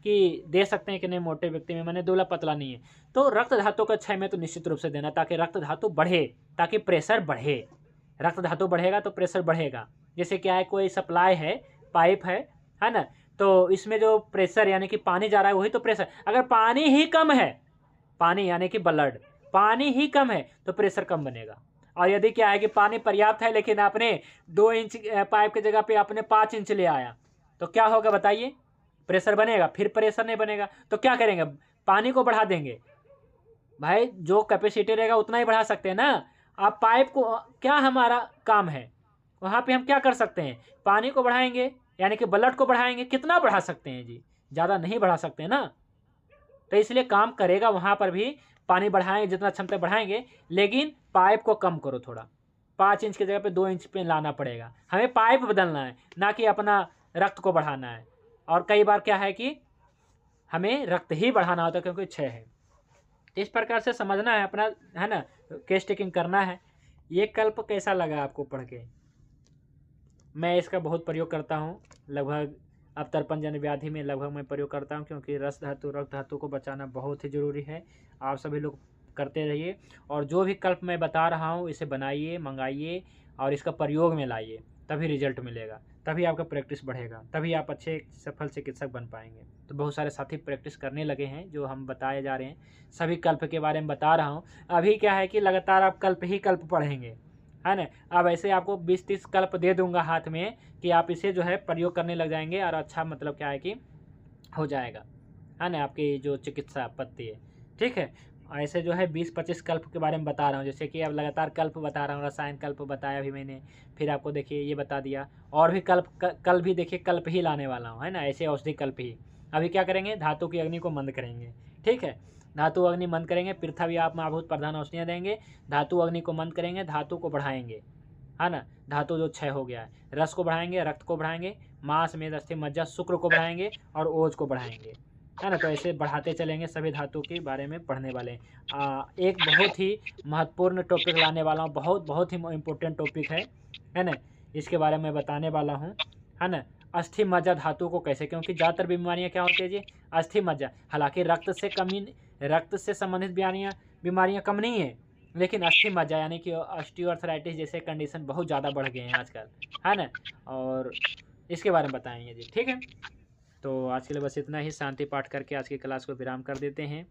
कि दे सकते हैं कि नहीं मोटे व्यक्ति में, मैंने दुबला पतला नहीं है, तो रक्त धातु का क्षय में तो निश्चित रूप से देना, ताकि रक्त धातु बढ़े, ताकि प्रेशर बढ़े। रक्त धातु बढ़ेगा तो प्रेशर बढ़ेगा। जैसे क्या है, कोई सप्लाई है, पाइप है ना, तो इसमें जो प्रेशर यानी कि पानी जा रहा है वही तो प्रेशर, अगर पानी ही कम है, पानी यानी कि ब्लड, पानी ही कम है तो प्रेशर कम बनेगा। और यदि क्या है कि पानी पर्याप्त है लेकिन आपने 2 इंच पाइप की जगह पे आपने 5 इंच ले आया, तो क्या होगा बताइए, प्रेशर बनेगा, फिर प्रेशर नहीं बनेगा तो क्या करेंगे, पानी को बढ़ा देंगे। भाई जो कैपेसिटी रहेगा उतना ही बढ़ा सकते हैं ना। आप पाइप को, क्या हमारा काम है वहाँ पे, हम क्या कर सकते हैं, पानी को बढ़ाएंगे, यानी कि ब्लड को बढ़ाएंगे। कितना बढ़ा सकते हैं जी, ज़्यादा नहीं बढ़ा सकते हैं ना, तो इसलिए काम करेगा वहाँ पर भी, पानी बढ़ाएंगे जितना क्षमता बढ़ाएंगे, लेकिन पाइप को कम करो थोड़ा, 5 इंच की जगह पे 2 इंच पे लाना पड़ेगा। हमें पाइप बदलना है, ना कि अपना रक्त को बढ़ाना है। और कई बार क्या है कि हमें रक्त ही बढ़ाना होता है क्योंकि क्षय है। इस प्रकार से समझना है अपना, है ना, केस टेकिंग करना है। ये कल्प कैसा लगा आपको पढ़ के? मैं इसका बहुत प्रयोग करता हूँ, लगभग अब तर्पण जन व्याधि में लगभग मैं प्रयोग करता हूँ, क्योंकि रक्त धातु को बचाना बहुत ही ज़रूरी है। आप सभी लोग करते रहिए, और जो भी कल्प मैं बता रहा हूँ इसे बनाइए, मंगाइए और इसका प्रयोग में लाइए, तभी रिजल्ट मिलेगा, तभी आपका प्रैक्टिस बढ़ेगा, तभी आप अच्छे सफल चिकित्सक बन पाएंगे। तो बहुत सारे साथी प्रैक्टिस करने लगे हैं, जो हम बताए जा रहे हैं, सभी कल्प के बारे में बता रहा हूँ। अभी क्या है कि लगातार आप कल्प ही कल्प पढ़ेंगे, है ना। अब ऐसे आपको 20-30 कल्प दे दूंगा हाथ में, कि आप इसे जो है प्रयोग करने लग जाएंगे, और अच्छा मतलब क्या है कि हो जाएगा, है ना, आपकी जो चिकित्सा पद्धति है। ठीक है, ऐसे जो है 20-25 कल्प के बारे में बता रहा हूँ। जैसे कि अब लगातार कल्प बता रहा हूँ, रसायन कल्प बताया अभी मैंने, फिर आपको देखिए ये बता दिया, और भी कल भी देखिए कल्प ही लाने वाला हूँ, है ना, ऐसे औषधि कल्प ही। अभी क्या करेंगे, धातु की अग्नि को मंद करेंगे। ठीक है, धातु अग्नि मंद करेंगे, पृथ्वी आप महाभूत प्रधान औषधियाँ देंगे, धातु अग्नि को मंद करेंगे, धातु को बढ़ाएंगे, है ना, धातु जो क्षय हो गया है, रस को बढ़ाएंगे, रक्त को बढ़ाएंगे, मांस मेद अस्थि मज्जा शुक्र को बढ़ाएंगे, और ओज को बढ़ाएंगे, है ना। तो ऐसे बढ़ाते चलेंगे, सभी धातु के बारे में पढ़ने वाले। एक बहुत ही महत्वपूर्ण टॉपिक लाने वाला हूँ, बहुत ही इम्पोर्टेंट टॉपिक है ना, इसके बारे में बताने वाला हूँ, है ना। अस्थि मज्जा धातु को कैसे, क्योंकि ज़्यादातर बीमारियां क्या होती है जी, अस्थि मज्जा। हालांकि रक्त से संबंधित बीमारियां कम नहीं है, लेकिन अस्थि मज्जा यानी कि ऑस्टियोआर्थराइटिस जैसे कंडीशन बहुत ज़्यादा बढ़ गए हैं आजकल, है ना। और इसके बारे में बताएंगे जी, ठीक है। तो आज के लिए बस इतना ही, शांति पाठ करके आज की क्लास को विराम कर देते हैं।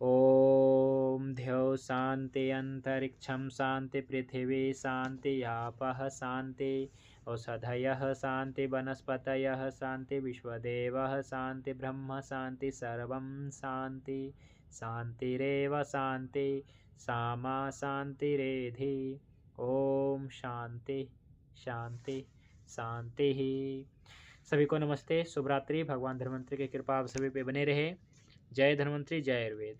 ओम ध्यौ शांति अंतरिक्षम शांति पृथिवी शांति आपः शांति औषधयः शांति वनस्पतयः शांति विश्वदेवः शांति ब्रह्म शांति सर्वं शांति शांतिरेव शांति सामा शांतिरेधि। ओम शांति शांति शांति ही। सभी को नमस्ते, शुभ रात्रि। भगवान धन्वंतरि की कृपा आप सभी पे बने रहे। जय धन्वंतरि, जय आयुर्वेद।